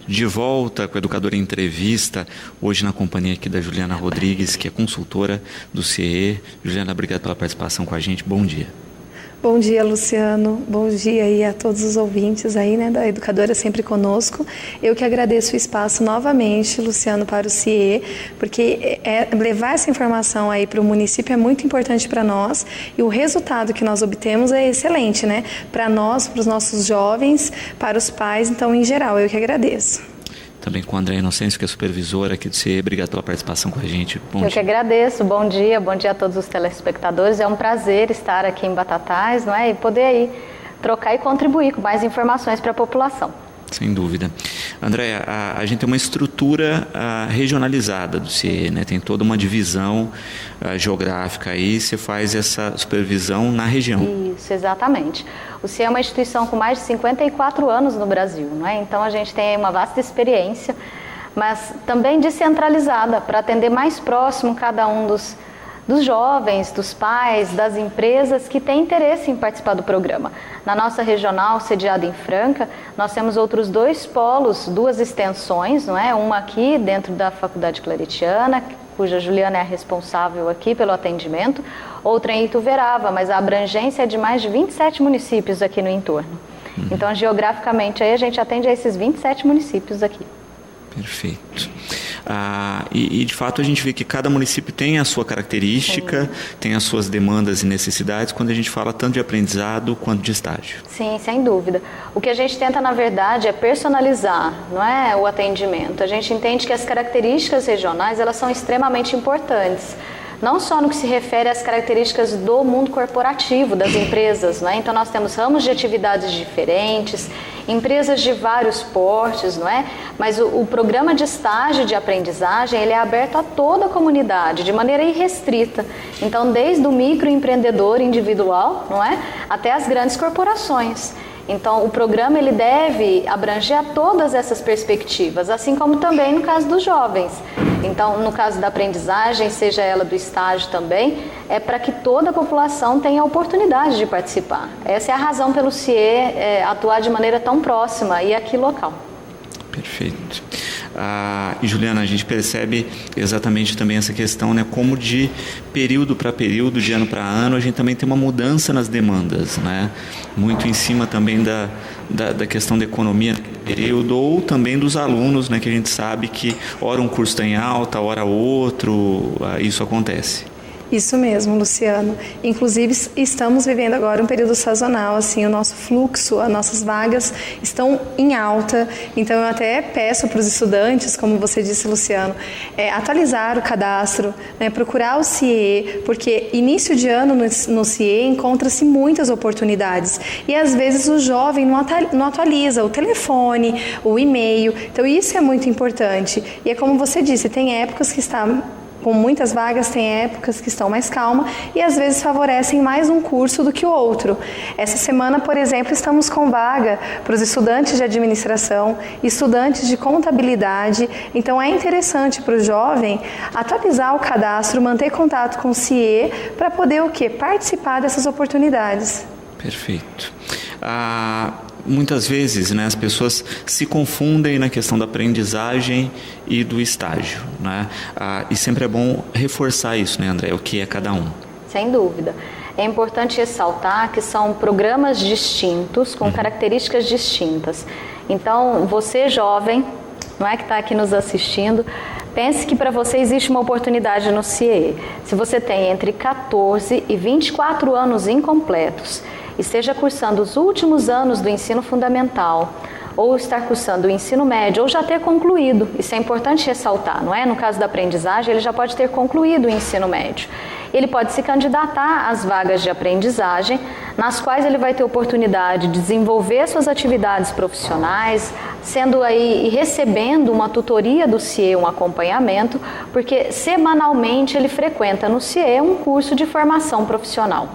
De volta com a Educadora em Entrevista, hoje na companhia aqui da Juliana Rodrigues, que é consultora do CIE. Juliana, obrigado pela participação com a gente. Bom dia. Bom dia, Luciano. Bom dia aí a todos os ouvintes aí, né, da Educadora sempre conosco. Eu que agradeço o espaço novamente, Luciano, para o CIE, porque levar essa informação aí para o município é muito importante para nós e o resultado que nós obtemos é excelente, né? Para nós, para os nossos jovens, para os pais, então, em geral, eu que agradeço. Também com a Andréa Inocêncio, que é supervisora aqui do CIE. Obrigado pela participação com a gente. Bom dia. Eu que agradeço. Bom dia a todos os telespectadores. É um prazer estar aqui em Batatais, não é? E poder aí trocar e contribuir com mais informações para a população. Sem dúvida. Andréa, a gente tem uma estrutura regionalizada do CIE, né? Tem toda uma divisão geográfica aí, você faz essa supervisão na região. Isso, exatamente. O CIE é uma instituição com mais de 54 anos no Brasil, não é? Então a gente tem uma vasta experiência, mas também descentralizada, para atender mais próximo cada um dos jovens, dos pais, das empresas que têm interesse em participar do programa. Na nossa regional, sediada em Franca, nós temos outros 2 polos, 2 extensões, não é? Uma aqui dentro da Faculdade Claretiana, cuja Juliana é a responsável aqui pelo atendimento, outra em Ituverava, mas a abrangência é de mais de 27 municípios aqui no entorno. Então, geograficamente, aí a gente atende a esses 27 municípios aqui. Perfeito. E de fato a gente vê que cada município tem a sua característica, sim, tem as suas demandas e necessidades quando a gente fala tanto de aprendizado quanto de estágio. Sim, sem dúvida. O que a gente tenta, na verdade, é personalizar, não é, o atendimento. A gente entende que as características regionais, elas são extremamente importantes. Não só no que se refere às características do mundo corporativo, das empresas, não é? Então nós temos ramos de atividades diferentes, empresas de vários portes, não é? Mas o programa de estágio de aprendizagem, ele é aberto a toda a comunidade, de maneira irrestrita. Então, desde o microempreendedor individual, não é? Até as grandes corporações. Então, o programa ele deve abranger a todas essas perspectivas, assim como também no caso dos jovens. Então, no caso da aprendizagem, seja ela do estágio também, é para que toda a população tenha a oportunidade de participar. Essa é a razão pelo CIE atuar de maneira tão próxima e aqui local. Perfeito. E Juliana, a gente percebe exatamente também essa questão, né? Como de período para período, de ano para ano, a gente também tem uma mudança nas demandas, né? Muito em cima também da questão da economia no período, ou também dos alunos, né? Que a gente sabe que hora um curso está em alta, hora outro, isso acontece. Isso mesmo, Luciano. Inclusive, estamos vivendo agora um período sazonal, assim, o nosso fluxo, as nossas vagas estão em alta. Então, eu até peço para os estudantes, como você disse, Luciano, atualizar o cadastro, né, procurar o CIE, porque início de ano no CIE encontra-se muitas oportunidades. E, às vezes, o jovem não atualiza o telefone, o e-mail. Então, isso é muito importante. E é como você disse, tem épocas que está com muitas vagas, tem épocas que estão mais calmas e às vezes favorecem mais um curso do que o outro. Essa semana, por exemplo, estamos com vaga para os estudantes de administração, estudantes de contabilidade. Então é interessante para o jovem atualizar o cadastro, manter contato com o CIE para poder o quê? Participar dessas oportunidades. Perfeito. Muitas vezes, né, as pessoas se confundem na questão da aprendizagem e do estágio, né? E sempre é bom reforçar isso, né, André? O que é cada um. Sem dúvida. É importante ressaltar que são programas distintos, com características distintas. Então, você jovem, não é, que está aqui nos assistindo, pense que para você existe uma oportunidade no CIE. Se você tem entre 14 e 24 anos incompletos, esteja cursando os últimos anos do ensino fundamental, ou estar cursando o ensino médio, ou já ter concluído. Isso é importante ressaltar, não é? No caso da aprendizagem, ele já pode ter concluído o ensino médio. Ele pode se candidatar às vagas de aprendizagem, nas quais ele vai ter oportunidade de desenvolver suas atividades profissionais, sendo aí e recebendo uma tutoria do CIE, um acompanhamento, porque semanalmente ele frequenta no CIE um curso de formação profissional.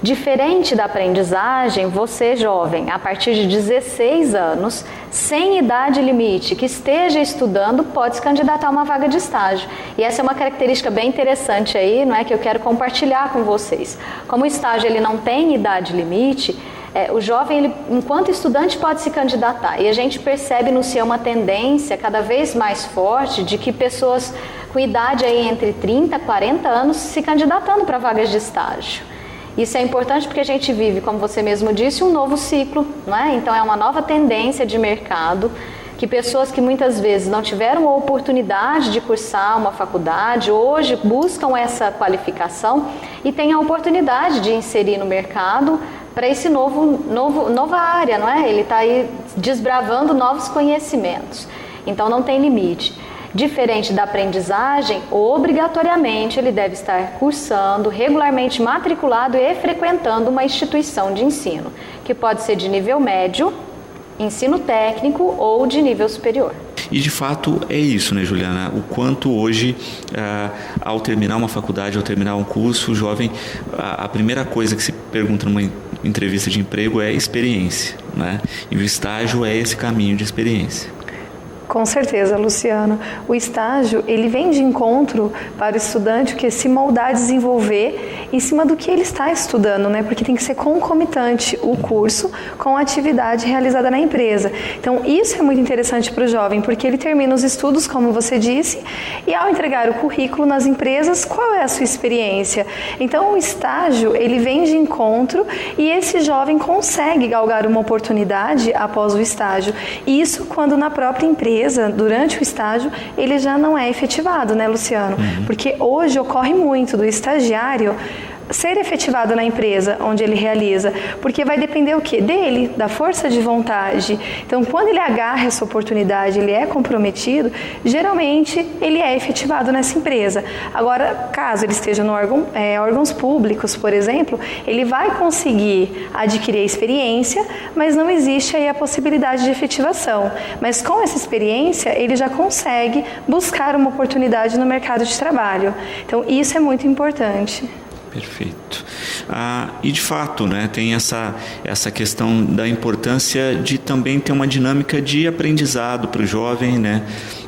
Diferente da aprendizagem, você jovem, a partir de 16 anos, sem idade limite, que esteja estudando, pode se candidatar a uma vaga de estágio. E essa é uma característica bem interessante aí, não é, que eu quero compartilhar com vocês. Como o estágio ele não tem idade limite, o jovem, ele, enquanto estudante, pode se candidatar. E a gente percebe no CIE uma tendência cada vez mais forte de que pessoas com idade aí entre 30 e 40 anos se candidatando para vagas de estágio. Isso é importante porque a gente vive, como você mesmo disse, um novo ciclo, não é? Então é uma nova tendência de mercado, que pessoas que muitas vezes não tiveram a oportunidade de cursar uma faculdade, hoje buscam essa qualificação e têm a oportunidade de inserir no mercado para esse nova área, não é? Ele está aí desbravando novos conhecimentos, então não tem limite. Diferente da aprendizagem, obrigatoriamente ele deve estar cursando, regularmente matriculado e frequentando uma instituição de ensino, que pode ser de nível médio, ensino técnico ou de nível superior. E de fato é isso, né, Juliana? O quanto hoje, ao terminar uma faculdade, ao terminar um curso, o jovem, a primeira coisa que se pergunta numa entrevista de emprego é experiência, né? E o estágio é esse caminho de experiência. Com certeza, Luciano. O estágio, ele vem de encontro para o estudante que se moldar, desenvolver em cima do que ele está estudando, né? Porque tem que ser concomitante o curso com a atividade realizada na empresa. Então, isso é muito interessante para o jovem, porque ele termina os estudos, como você disse, e ao entregar o currículo nas empresas, qual é a sua experiência? Então, o estágio, ele vem de encontro e esse jovem consegue galgar uma oportunidade após o estágio. Isso quando na própria empresa, durante o estágio, ele já não é efetivado, né, Luciano? Porque hoje ocorre muito do estagiário ser efetivado na empresa onde ele realiza, porque vai depender o quê? Dele, da força de vontade. Então, quando ele agarra essa oportunidade, ele é comprometido, geralmente ele é efetivado nessa empresa. Agora, caso ele esteja no órgãos públicos, por exemplo, ele vai conseguir adquirir a experiência, mas não existe aí a possibilidade de efetivação. Mas com essa experiência, ele já consegue buscar uma oportunidade no mercado de trabalho. Então, isso é muito importante. Perfeito. E de fato, né, tem essa questão da importância de também ter uma dinâmica de aprendizado para o jovem, né,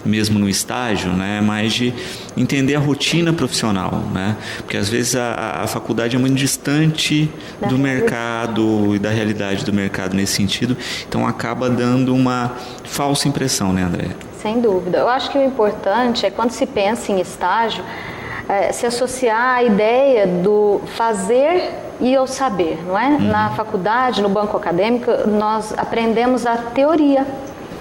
mesmo no estágio, né, mas de entender a rotina profissional, né, porque às vezes a faculdade é muito distante do mercado e da realidade do mercado nesse sentido, então acaba dando uma falsa impressão, né, Andréia? Sem dúvida. Eu acho que o importante é quando se pensa em estágio, se associar à ideia do fazer e ao saber, não é? Na faculdade, no banco acadêmico, nós aprendemos a teoria,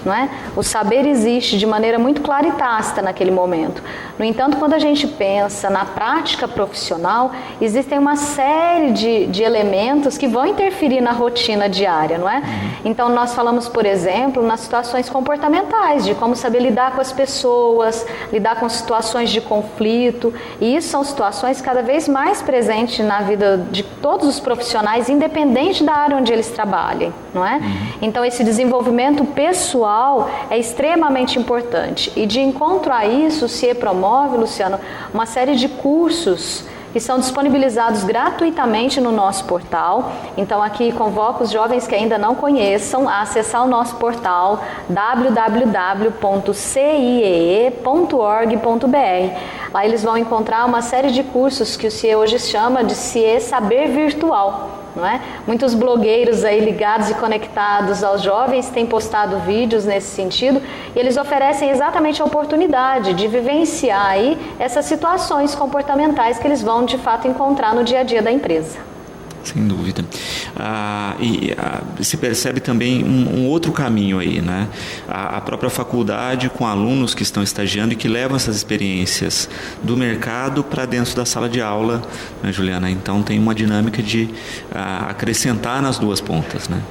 não é? O saber existe de maneira muito clara e tácita naquele momento. No entanto, quando a gente pensa na prática profissional, existem uma série de elementos que vão interferir na rotina diária, não é? Então, nós falamos, por exemplo, nas situações comportamentais, de como saber lidar com as pessoas, lidar com situações de conflito, e isso são situações cada vez mais presentes na vida de todos os profissionais, independente da área onde eles trabalhem, não é? Então, esse desenvolvimento pessoal é extremamente importante, e de encontro a isso, o CIE promove, Luciano, uma série de cursos que são disponibilizados gratuitamente no nosso portal. Então aqui convoco os jovens que ainda não conheçam a acessar o nosso portal www.ciee.org.br. Lá eles vão encontrar uma série de cursos que o CIE hoje chama de CIE Saber Virtual. Não é? Muitos blogueiros aí ligados e conectados aos jovens têm postado vídeos nesse sentido e eles oferecem exatamente a oportunidade de vivenciar aí essas situações comportamentais que eles vão de fato encontrar no dia a dia da empresa. Sem dúvida. Se percebe também um outro caminho aí, né? A própria faculdade com alunos que estão estagiando e que levam essas experiências do mercado para dentro da sala de aula, né, Juliana? Então tem uma dinâmica de acrescentar nas duas pontas, né?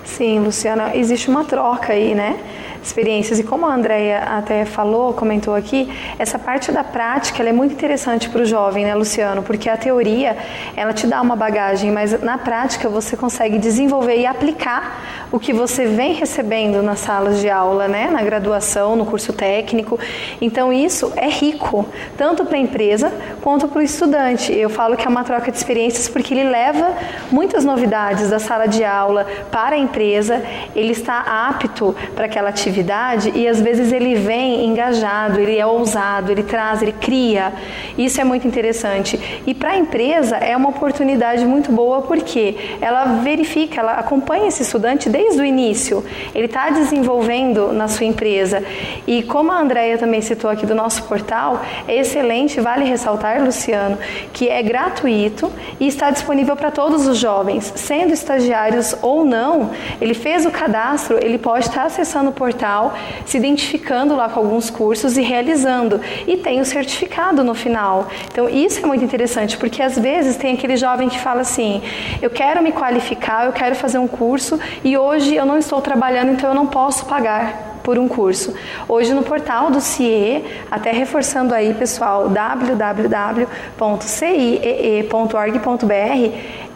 Sim, Luciana, existe uma troca aí, né? Experiências, e como a Andréia até comentou aqui, essa parte da prática ela é muito interessante para o jovem, né, Luciano? Porque a teoria, ela te dá uma bagagem, mas na prática você consegue desenvolver e aplicar o que você vem recebendo nas salas de aula, né, na graduação, no curso técnico. Então isso é rico, tanto para a empresa quanto para o estudante. Eu falo que é uma troca de experiências porque ele leva muitas novidades da sala de aula para a empresa, ele está apto para aquela atividade, atividade e às vezes ele vem engajado, ele é ousado, ele traz, ele cria. Isso é muito interessante. E para a empresa é uma oportunidade muito boa porque ela verifica, ela acompanha esse estudante desde o início. Ele está desenvolvendo na sua empresa. E como a Andréia também citou aqui do nosso portal, é excelente, vale ressaltar, Luciano, que é gratuito e está disponível para todos os jovens, sendo estagiários ou não. Ele fez o cadastro, ele pode estar acessando o portal, se identificando lá com alguns cursos e realizando. E tem o certificado no final. Então isso é muito interessante, porque às vezes tem aquele jovem que fala assim, eu quero me qualificar, eu quero fazer um curso e hoje eu não estou trabalhando, então eu não posso pagar por um curso. Hoje no portal do CIE, até reforçando aí, pessoal, www.ciee.org.br,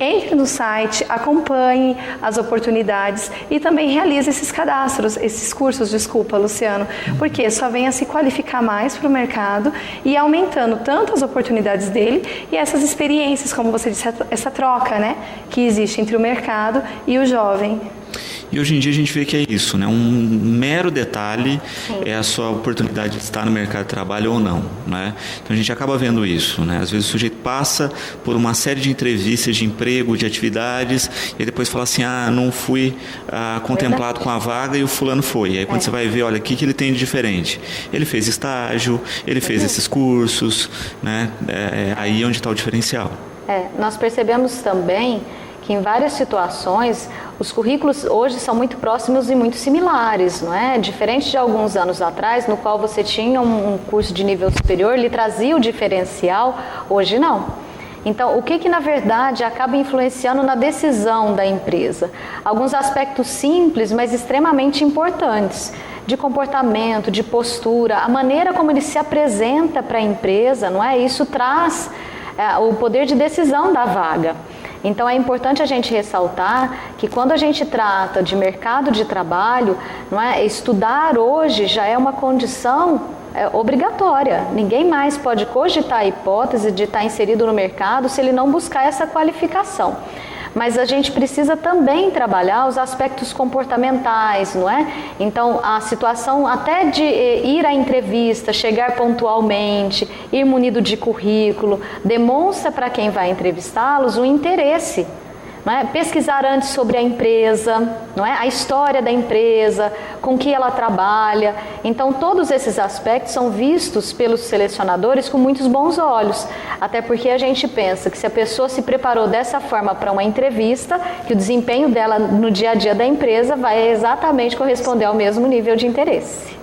entre no site, acompanhe as oportunidades e também realize esses cadastros, esses cursos, desculpa, Luciano, porque só venha se qualificar mais para o mercado e aumentando tanto as oportunidades dele e essas experiências, como você disse, essa troca, né, que existe entre o mercado e o jovem. E hoje em dia a gente vê que é isso, né? Um mero detalhe é a sua oportunidade de estar no mercado de trabalho ou não, né? Então a gente acaba vendo isso, né? Às vezes o sujeito passa por uma série de entrevistas de emprego, de atividades, e depois fala assim, não fui contemplado com a vaga e o fulano foi. E aí quando você vai ver, olha, o que ele tem de diferente? Ele fez estágio, ele fez esses cursos, né? Aí é onde está o diferencial. Nós percebemos também que em várias situações os currículos hoje são muito próximos e muito similares, não é? Diferente de alguns anos atrás, no qual você tinha um curso de nível superior, ele trazia o diferencial, hoje não. Então, o que na verdade acaba influenciando na decisão da empresa? Alguns aspectos simples, mas extremamente importantes, de comportamento, de postura, a maneira como ele se apresenta para a empresa, não é? Isso traz o poder de decisão da vaga. Então é importante a gente ressaltar que quando a gente trata de mercado de trabalho, não é? Estudar hoje já é uma condição obrigatória. Ninguém mais pode cogitar a hipótese de estar inserido no mercado se ele não buscar essa qualificação. Mas a gente precisa também trabalhar os aspectos comportamentais, não é? Então, a situação até de ir à entrevista, chegar pontualmente, ir munido de currículo, demonstra para quem vai entrevistá-los um interesse. Não é? Pesquisar antes sobre a empresa, não é? A história da empresa, com que ela trabalha. Então, todos esses aspectos são vistos pelos selecionadores com muitos bons olhos. Até porque a gente pensa que se a pessoa se preparou dessa forma para uma entrevista, que o desempenho dela no dia a dia da empresa vai exatamente corresponder ao mesmo nível de interesse.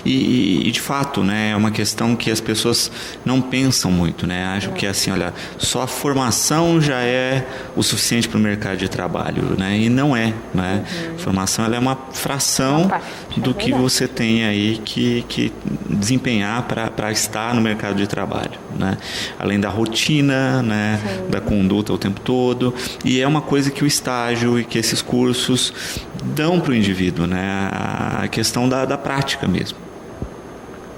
E de fato, né, é uma questão que as pessoas não pensam muito, né? Acham que assim, olha, só a formação já é o suficiente para o mercado de trabalho, né? E não é, né? A formação ela é uma fração do que você tem aí que desempenhar para estar no mercado de trabalho, né? Além da rotina, né, da conduta o tempo todo, e é uma coisa que o estágio e que esses cursos dão para o indivíduo, né? A questão da prática mesmo.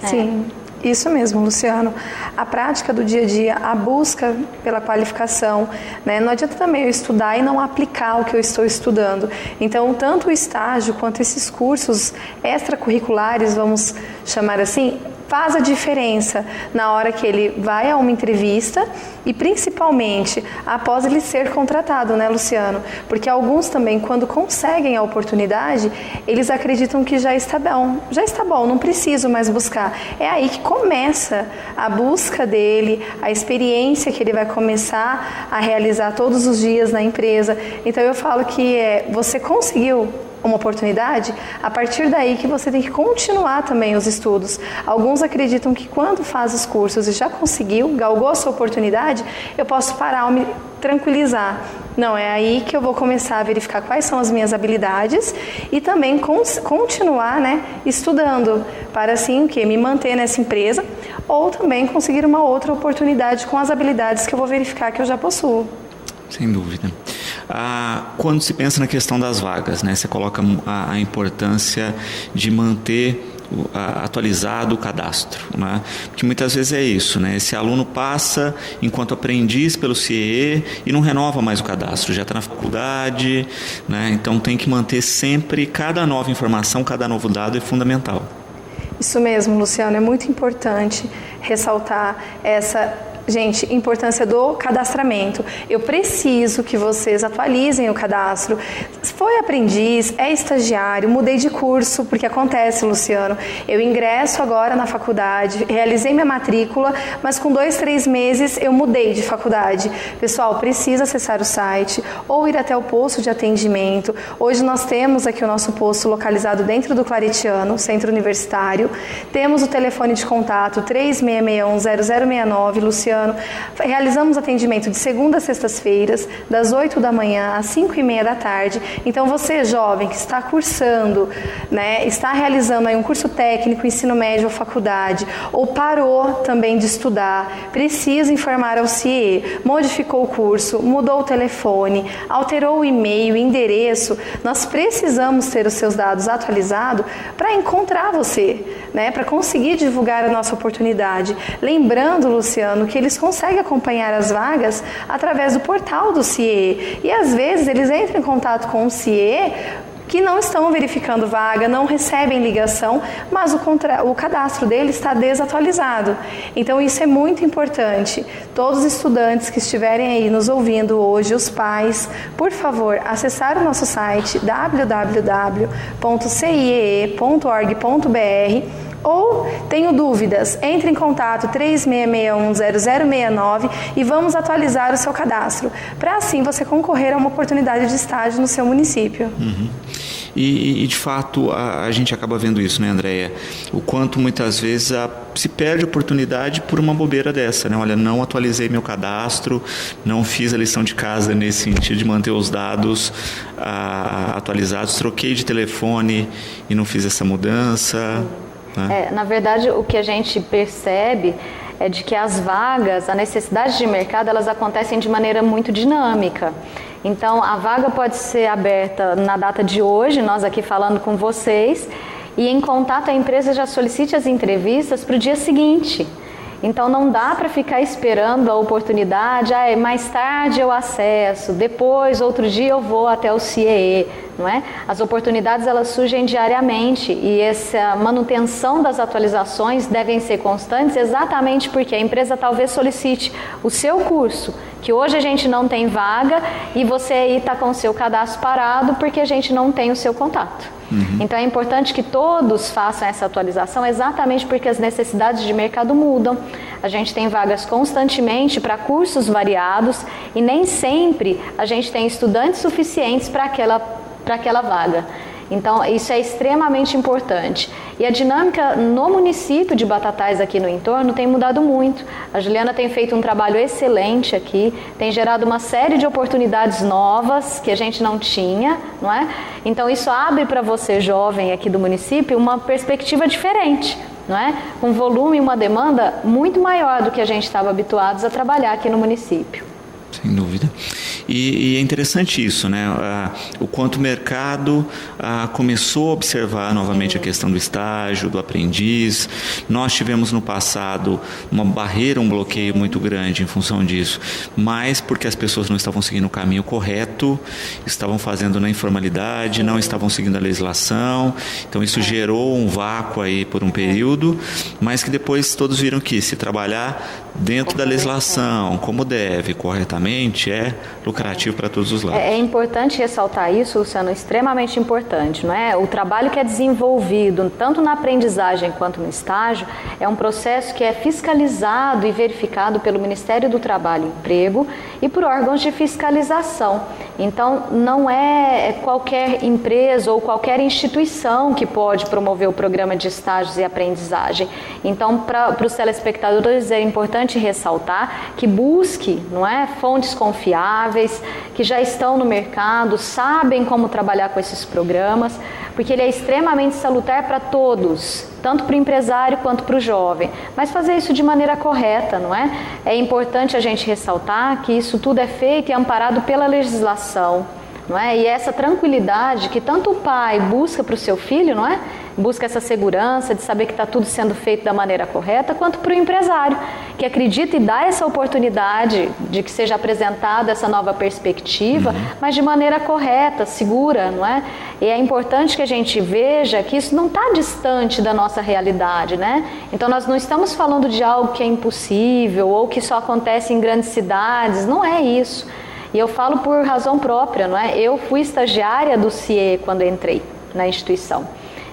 Sim, isso mesmo, Luciano. A prática do dia a dia, a busca pela qualificação, né? Não adianta também eu estudar e não aplicar o que eu estou estudando. Então, tanto o estágio quanto esses cursos extracurriculares, vamos chamar assim, faz a diferença na hora que ele vai a uma entrevista e principalmente após ele ser contratado, né, Luciano? Porque alguns também, quando conseguem a oportunidade, eles acreditam que já está bom, não preciso mais buscar. É aí que começa a busca dele, a experiência que ele vai começar a realizar todos os dias na empresa. Então eu falo que você conseguiu uma oportunidade, a partir daí que você tem que continuar também os estudos. Alguns acreditam que quando faz os cursos e já conseguiu, galgou a sua oportunidade, eu posso parar, me tranquilizar. Não, é aí que eu vou começar a verificar quais são as minhas habilidades e também continuar, né, estudando para assim me manter nessa empresa ou também conseguir uma outra oportunidade com as habilidades que eu vou verificar que eu já possuo. Sem dúvida. Quando se pensa na questão das vagas, né, você coloca a importância de manter atualizado o cadastro, né? Porque muitas vezes é isso, né? Esse aluno passa enquanto aprendiz pelo CIEE e não renova mais o cadastro, já está na faculdade, né? Então tem que manter sempre cada nova informação, cada novo dado é fundamental. Isso mesmo, Luciano, é muito importante ressaltar essa importância do cadastramento. Eu preciso que vocês atualizem o cadastro. Foi aprendiz, é estagiário, mudei de curso, porque acontece, Luciano, eu ingresso agora na faculdade, realizei minha matrícula, mas com 2, 3 meses eu mudei de faculdade. Pessoal, precisa acessar o site ou ir até o posto de atendimento. Hoje nós temos aqui o nosso posto localizado dentro do Claretiano, Centro Universitário. Temos o telefone de contato 3661-0069, Luciano. Realizamos atendimento de segunda a sextas-feiras, das 8 da manhã às 5h30 da tarde. Então você, jovem, que está cursando, né, está realizando aí um curso técnico, ensino médio ou faculdade, ou parou também de estudar, precisa informar ao CIEE, modificou o curso, mudou o telefone, alterou o e-mail, o endereço, nós precisamos ter os seus dados atualizados para encontrar você, né, para conseguir divulgar a nossa oportunidade. Lembrando, Luciano, que eles conseguem acompanhar as vagas através do portal do CIEE. E às vezes eles entram em contato com o CIEE que não estão verificando vaga, não recebem ligação, mas o cadastro deles está desatualizado. Então isso é muito importante. Todos os estudantes que estiverem aí nos ouvindo hoje, os pais, por favor, acessar o nosso site www.ciee.org.br. Ou tenho dúvidas, entre em contato 3661-0069 e vamos atualizar o seu cadastro, para assim você concorrer a uma oportunidade de estágio no seu município. Uhum. E de fato a gente acaba vendo isso, né, Andréia? O quanto muitas vezes se perde oportunidade por uma bobeira dessa, né? Olha, não atualizei meu cadastro, não fiz a lição de casa nesse sentido de manter os dados atualizados, troquei de telefone e não fiz essa mudança. Na verdade, o que a gente percebe é de que as vagas, a necessidade de mercado, elas acontecem de maneira muito dinâmica. Então, a vaga pode ser aberta na data de hoje, nós aqui falando com vocês, e em contato a empresa já solicite as entrevistas para o dia seguinte. Então não dá para ficar esperando a oportunidade, mais tarde eu acesso, depois, outro dia eu vou até o CIEE, não é? As oportunidades elas surgem diariamente e essa manutenção das atualizações devem ser constantes exatamente porque a empresa talvez solicite o seu curso, que hoje a gente não tem vaga e você aí está com o seu cadastro parado porque a gente não tem o seu contato. Então é importante que todos façam essa atualização exatamente porque as necessidades de mercado mudam. A gente tem vagas constantemente para cursos variados e nem sempre a gente tem estudantes suficientes para aquela vaga. Então isso é extremamente importante. E a dinâmica no município de Batatais aqui no entorno tem mudado muito. A Juliana tem feito um trabalho excelente aqui, tem gerado uma série de oportunidades novas que a gente não tinha, não é? Então isso abre para você, jovem aqui do município, uma perspectiva diferente, não é? Um volume e uma demanda muito maior do que a gente estava habituados a trabalhar aqui no município. Sem dúvida. E é interessante isso, né? O quanto o mercado começou a observar novamente a questão do estágio, do aprendiz. Nós tivemos no passado uma barreira, um bloqueio muito grande em função disso, mas porque as pessoas não estavam seguindo o caminho correto, estavam fazendo na informalidade, não estavam seguindo a legislação. Então isso gerou um vácuo aí por um período, mas que depois todos viram que se trabalhar dentro da legislação, como deve, corretamente, é lucrativo para todos os lados. É importante ressaltar isso, Luciano, extremamente importante, não é? O trabalho que é desenvolvido, tanto na aprendizagem quanto no estágio, é um processo que é fiscalizado e verificado pelo Ministério do Trabalho e Emprego e por órgãos de fiscalização. Então, não é qualquer empresa ou qualquer instituição que pode promover o programa de estágios e aprendizagem. Então, para os telespectadores é importante ressaltar que busque, não é, fontes confiáveis, que já estão no mercado, sabem como trabalhar com esses programas, porque ele é extremamente salutar para todos, tanto para o empresário quanto para o jovem, mas fazer isso de maneira correta, não é? É importante a gente ressaltar que isso tudo é feito e amparado pela legislação, não é? E essa tranquilidade que tanto o pai busca para o seu filho, não é? Busca essa segurança de saber que está tudo sendo feito da maneira correta, quanto para o empresário, que acredita e dá essa oportunidade de que seja apresentada essa nova perspectiva, mas de maneira correta, segura, não é? E é importante que a gente veja que isso não está distante da nossa realidade, né? Então nós não estamos falando de algo que é impossível ou que só acontece em grandes cidades, não é isso. E eu falo por razão própria, não é? Eu fui estagiária do CIE quando entrei na instituição.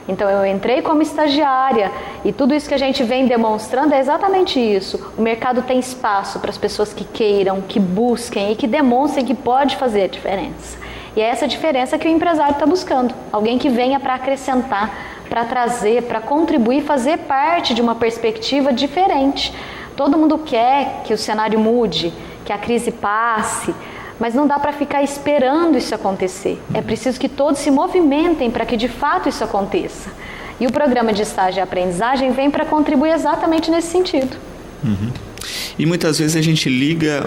Então eu entrei como estagiária e tudo isso que a gente vem demonstrando é exatamente isso. O mercado tem espaço para as pessoas que queiram, que busquem e que demonstrem que pode fazer a diferença. E é essa diferença que o empresário está buscando. Alguém que venha para acrescentar, para trazer, para contribuir, fazer parte de uma perspectiva diferente. Todo mundo quer que o cenário mude, que a crise passe, mas não dá para ficar esperando isso acontecer. É preciso que todos se movimentem para que de fato isso aconteça. E o programa de estágio e aprendizagem vem para contribuir exatamente nesse sentido. E muitas vezes a gente liga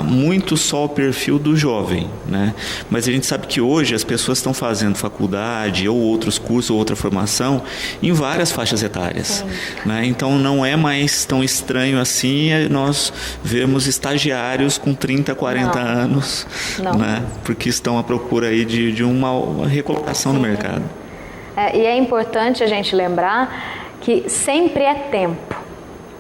muito só o perfil do jovem, né? Mas a gente sabe que hoje as pessoas estão fazendo faculdade ou outros cursos ou outra formação em várias faixas etárias, né? Então não é mais tão estranho assim nós vemos estagiários com 30, 40 anos, né? Porque estão à procura aí de uma recolocação no mercado. E é importante a gente lembrar que sempre é tempo.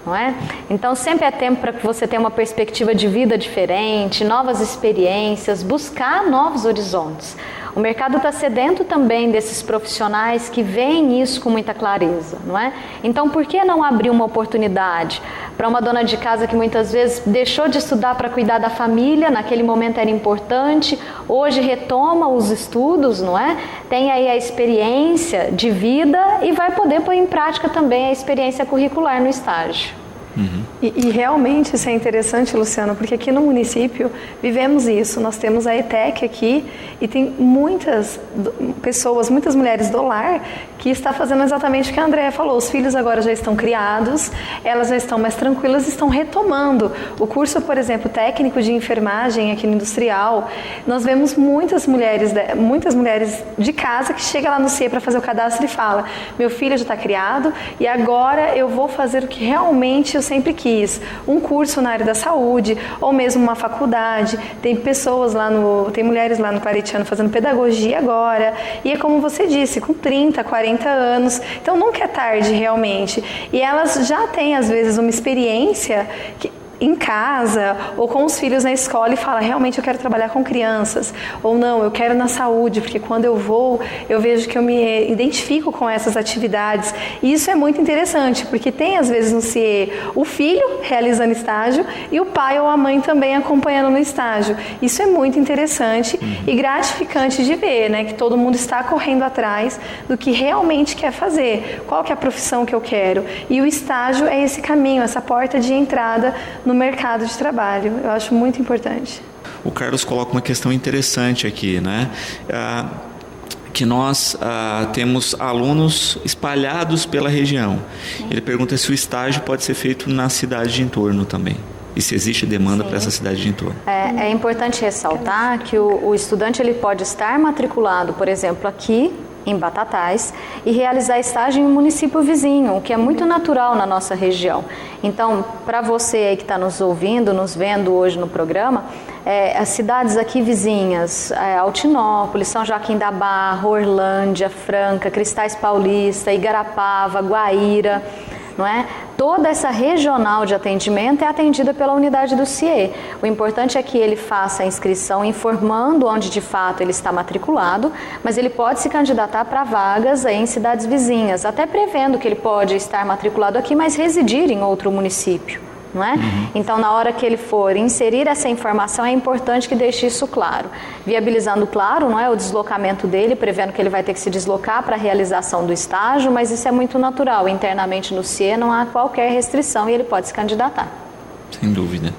Não é? Então sempre é tempo para que você tenha uma perspectiva de vida diferente, novas experiências, buscar novos horizontes. O mercado está sedento também desses profissionais que veem isso com muita clareza, não é? Então por que não abrir uma oportunidade para uma dona de casa que muitas vezes deixou de estudar para cuidar da família, naquele momento era importante, hoje retoma os estudos, não é? Tem aí a experiência de vida e vai poder pôr em prática também a experiência curricular no estágio. E realmente isso é interessante, Luciano, porque aqui no município vivemos isso. Nós temos a ETEC aqui e tem muitas pessoas, muitas mulheres do lar que está fazendo exatamente o que a Andréa falou. Os filhos agora já estão criados, elas já estão mais tranquilas, estão retomando. O curso, por exemplo, técnico de enfermagem aqui no Industrial, nós vemos muitas mulheres de casa que chegam lá no CIE para fazer o cadastro e fala: meu filho já está criado e agora eu vou fazer o que realmente eu sempre quis, um curso na área da saúde ou mesmo uma faculdade. Tem pessoas tem mulheres lá no Claretiano fazendo pedagogia agora, e é como você disse, com 30, 40 anos, então nunca é tarde realmente, e elas já têm às vezes uma experiência em casa ou com os filhos na escola e fala: realmente eu quero trabalhar com crianças, ou não, eu quero na saúde, porque quando eu vou, eu vejo que eu me identifico com essas atividades. E isso é muito interessante, porque tem às vezes no CIE o filho realizando estágio e o pai ou a mãe também acompanhando no estágio. Isso é muito interessante e gratificante de ver, né, que todo mundo está correndo atrás do que realmente quer fazer, qual que é a profissão que eu quero. E o estágio é esse caminho, essa porta de entrada no mercado de trabalho. Eu acho muito importante. O Carlos coloca uma questão interessante aqui, né? Que nós temos alunos espalhados pela região. Ele pergunta se o estágio pode ser feito na cidade de entorno também. E se existe demanda para essa cidade de entorno. É importante ressaltar que o estudante ele pode estar matriculado, por exemplo, aqui em Batatais e realizar estágio em um município vizinho, o que é muito natural na nossa região. Então, para você aí que está nos ouvindo, nos vendo hoje no programa, as cidades aqui vizinhas, Altinópolis, São Joaquim da Barra, Orlândia, Franca, Cristais Paulista, Igarapava, Guaíra, não é? Toda essa regional de atendimento é atendida pela unidade do CIE. O importante é que ele faça a inscrição informando onde de fato ele está matriculado, mas ele pode se candidatar para vagas aí em cidades vizinhas, até prevendo que ele pode estar matriculado aqui, mas residir em outro município. Não é? Então, na hora que ele for inserir essa informação, é importante que deixe isso claro, viabilizando, claro, não é, o deslocamento dele, prevendo que ele vai ter que se deslocar para a realização do estágio, mas isso é muito natural. Internamente no CIE não há qualquer restrição e ele pode se candidatar. Sem dúvida.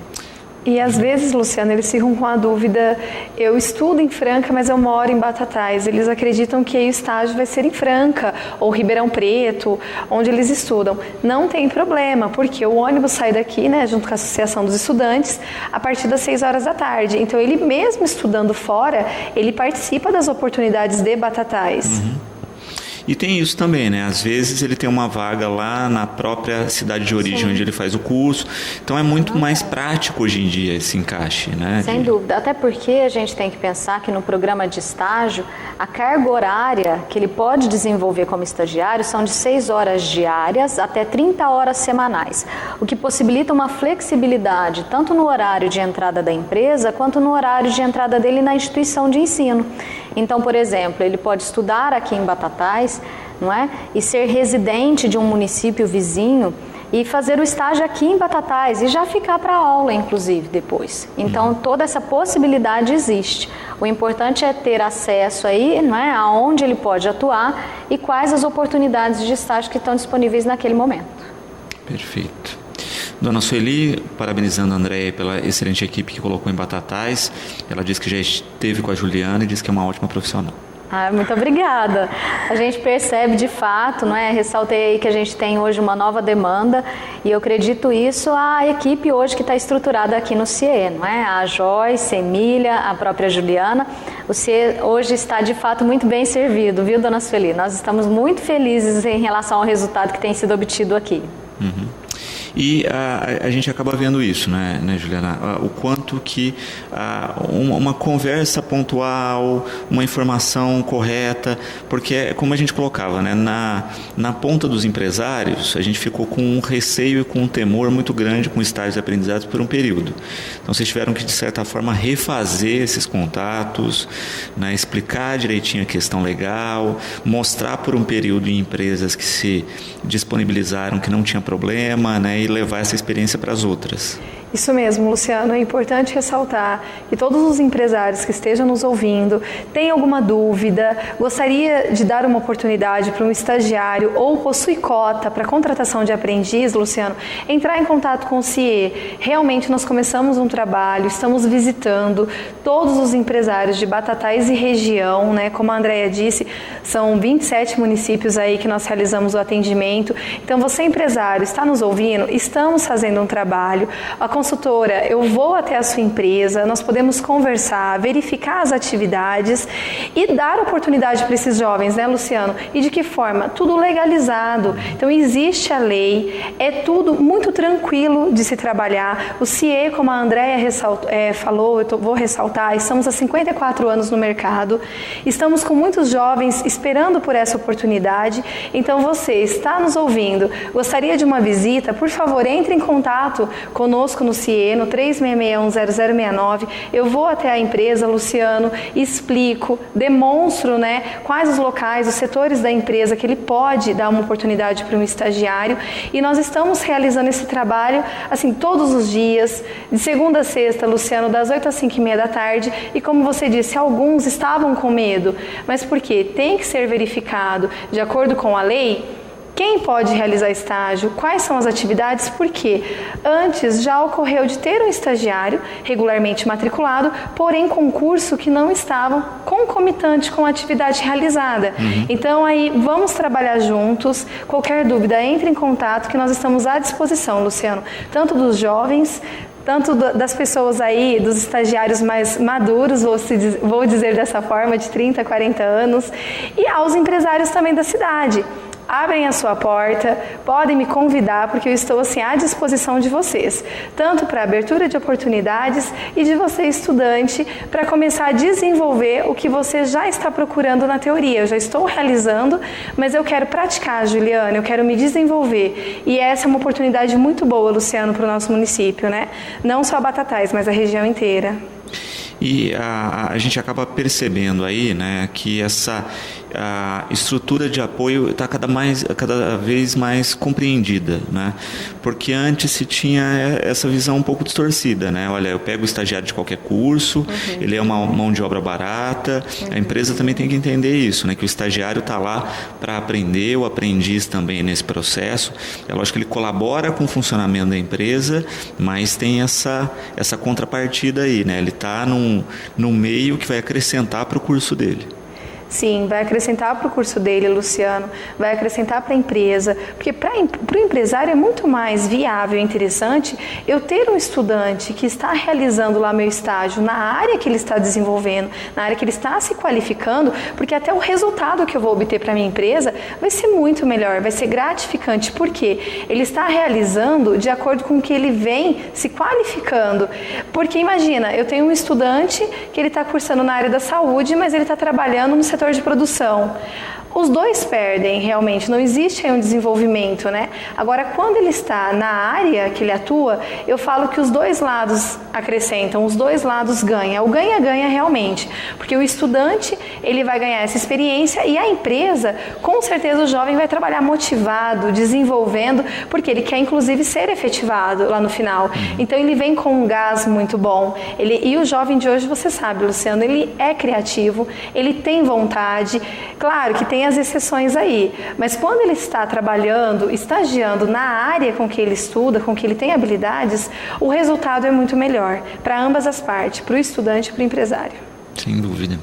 E às vezes, Luciano, eles ficam com a dúvida, eu estudo em Franca, mas eu moro em Batatais. Eles acreditam que o estágio vai ser em Franca ou Ribeirão Preto, onde eles estudam. Não tem problema, porque o ônibus sai daqui, né, junto com a Associação dos Estudantes, a partir das 6 horas da tarde. Então, ele mesmo estudando fora, ele participa das oportunidades de Batatais. E tem isso também, né? Às vezes ele tem uma vaga lá na própria cidade de origem, onde ele faz o curso. Então é muito mais prático hoje em dia esse encaixe, né? Sem dúvida. Até porque a gente tem que pensar que no programa de estágio, a carga horária que ele pode desenvolver como estagiário são de 6 horas diárias até 30 horas semanais, o que possibilita uma flexibilidade tanto no horário de entrada da empresa quanto no horário de entrada dele na instituição de ensino. Então, por exemplo, ele pode estudar aqui em Batatais, não é? E ser residente de um município vizinho e fazer o estágio aqui em Batatais e já ficar para aula, inclusive, depois. Então, toda essa possibilidade existe. O importante é ter acesso aí, não é? Aonde ele pode atuar e quais as oportunidades de estágio que estão disponíveis naquele momento. Perfeito. Dona Sueli, parabenizando a Andréia pela excelente equipe que colocou em Batatais. Ela disse que já esteve com a Juliana e disse que é uma ótima profissional. Muito obrigada. A gente percebe de fato, não é? Ressaltei aí que a gente tem hoje uma nova demanda e eu acredito isso à equipe hoje que está estruturada aqui no CIE, não é? A Joyce, a Emília, a própria Juliana. O CIE hoje está de fato muito bem servido, viu, Dona Sueli? Nós estamos muito felizes em relação ao resultado que tem sido obtido aqui. E a gente acaba vendo isso, né, Juliana? O quanto que uma conversa pontual, uma informação correta, porque como a gente colocava, né, na ponta dos empresários, a gente ficou com um receio e com um temor muito grande com estágios aprendizados por um período. Então, vocês tiveram que, de certa forma, refazer esses contatos, né, explicar direitinho a questão legal, mostrar por um período em empresas que se disponibilizaram que não tinha problema, né, e levar essa experiência para as outras. Isso mesmo, Luciano. É importante ressaltar que todos os empresários que estejam nos ouvindo têm alguma dúvida, gostaria de dar uma oportunidade para um estagiário ou possui cota para contratação de aprendiz, Luciano, entrar em contato com o CIE. Realmente nós começamos um trabalho, estamos visitando todos os empresários de Batatais e região, né? Como a Andréia disse, são 27 municípios aí que nós realizamos o atendimento. Então, você empresário, está nos ouvindo? Estamos fazendo um trabalho. A consultora, eu vou até a sua empresa, nós podemos conversar, verificar as atividades e dar oportunidade para esses jovens, né, Luciano? E de que forma? Tudo legalizado. Então, existe a lei, é tudo muito tranquilo de se trabalhar. O CIE, como a Andréia falou, vou ressaltar, estamos há 54 anos no mercado, estamos com muitos jovens esperando por essa oportunidade. Então, você está nos ouvindo, gostaria de uma visita, por favor, entre em contato conosco no CIE, no 36610069. Eu vou até a empresa, Luciano, explico, demonstro, né, quais os locais, os setores da empresa que ele pode dar uma oportunidade para um estagiário, e nós estamos realizando esse trabalho assim todos os dias, de segunda a sexta, Luciano, das 8 às 5h30 da tarde, e como você disse, alguns estavam com medo, mas por quê? Tem que ser verificado de acordo com a lei. Quem pode realizar estágio? Quais são as atividades? Porque antes já ocorreu de ter um estagiário regularmente matriculado, porém concurso que não estava concomitante com a atividade realizada. Então aí vamos trabalhar juntos. Qualquer dúvida, entre em contato que nós estamos à disposição, Luciano, tanto dos jovens, tanto das pessoas aí, dos estagiários mais maduros, vou dizer dessa forma, de 30, 40 anos, e aos empresários também da cidade. Abrem a sua porta, podem me convidar, porque eu estou assim à disposição de vocês, tanto para abertura de oportunidades e de você, estudante, para começar a desenvolver o que você já está procurando na teoria. Eu já estou realizando, mas eu quero praticar, Juliana, eu quero me desenvolver. E essa é uma oportunidade muito boa, Luciano, para o nosso município, né? Não só Batatais, mas a região inteira. E a gente acaba percebendo aí, né, que a estrutura de apoio está cada vez mais compreendida, né? Porque antes se tinha essa visão um pouco distorcida, né? Olha, eu pego o estagiário de qualquer curso, ele é uma mão de obra barata, a empresa também tem que entender isso, né? Que o estagiário está lá para aprender, o aprendiz também nesse processo. É lógico que ele colabora com o funcionamento da empresa, mas tem essa contrapartida aí, né? Ele está num meio que vai acrescentar para o curso dele. Sim, vai acrescentar para o curso dele, Luciano, vai acrescentar para a empresa, porque para o empresário é muito mais viável e interessante eu ter um estudante que está realizando lá meu estágio na área que ele está desenvolvendo, na área que ele está se qualificando, porque até o resultado que eu vou obter para a minha empresa vai ser muito melhor, vai ser gratificante, porque ele está realizando de acordo com o que ele vem se qualificando. Porque imagina, eu tenho um estudante que ele está cursando na área da saúde, mas ele está trabalhando no setor de produção. Os dois perdem realmente, não existe aí um desenvolvimento, né? Agora, quando ele está na área que ele atua, eu falo que os dois lados acrescentam, os dois lados ganham. O ganha-ganha realmente, porque o estudante, ele vai ganhar essa experiência e a empresa, com certeza o jovem vai trabalhar motivado, desenvolvendo, porque ele quer inclusive ser efetivado lá no final. Então ele vem com um gás muito bom. E o jovem de hoje, você sabe, Luciano, ele é criativo, ele tem vontade, claro que tem as exceções aí, mas quando ele está trabalhando, estagiando na área com que ele estuda, com que ele tem habilidades, o resultado é muito melhor para ambas as partes, para o estudante e para o empresário. Sem dúvida.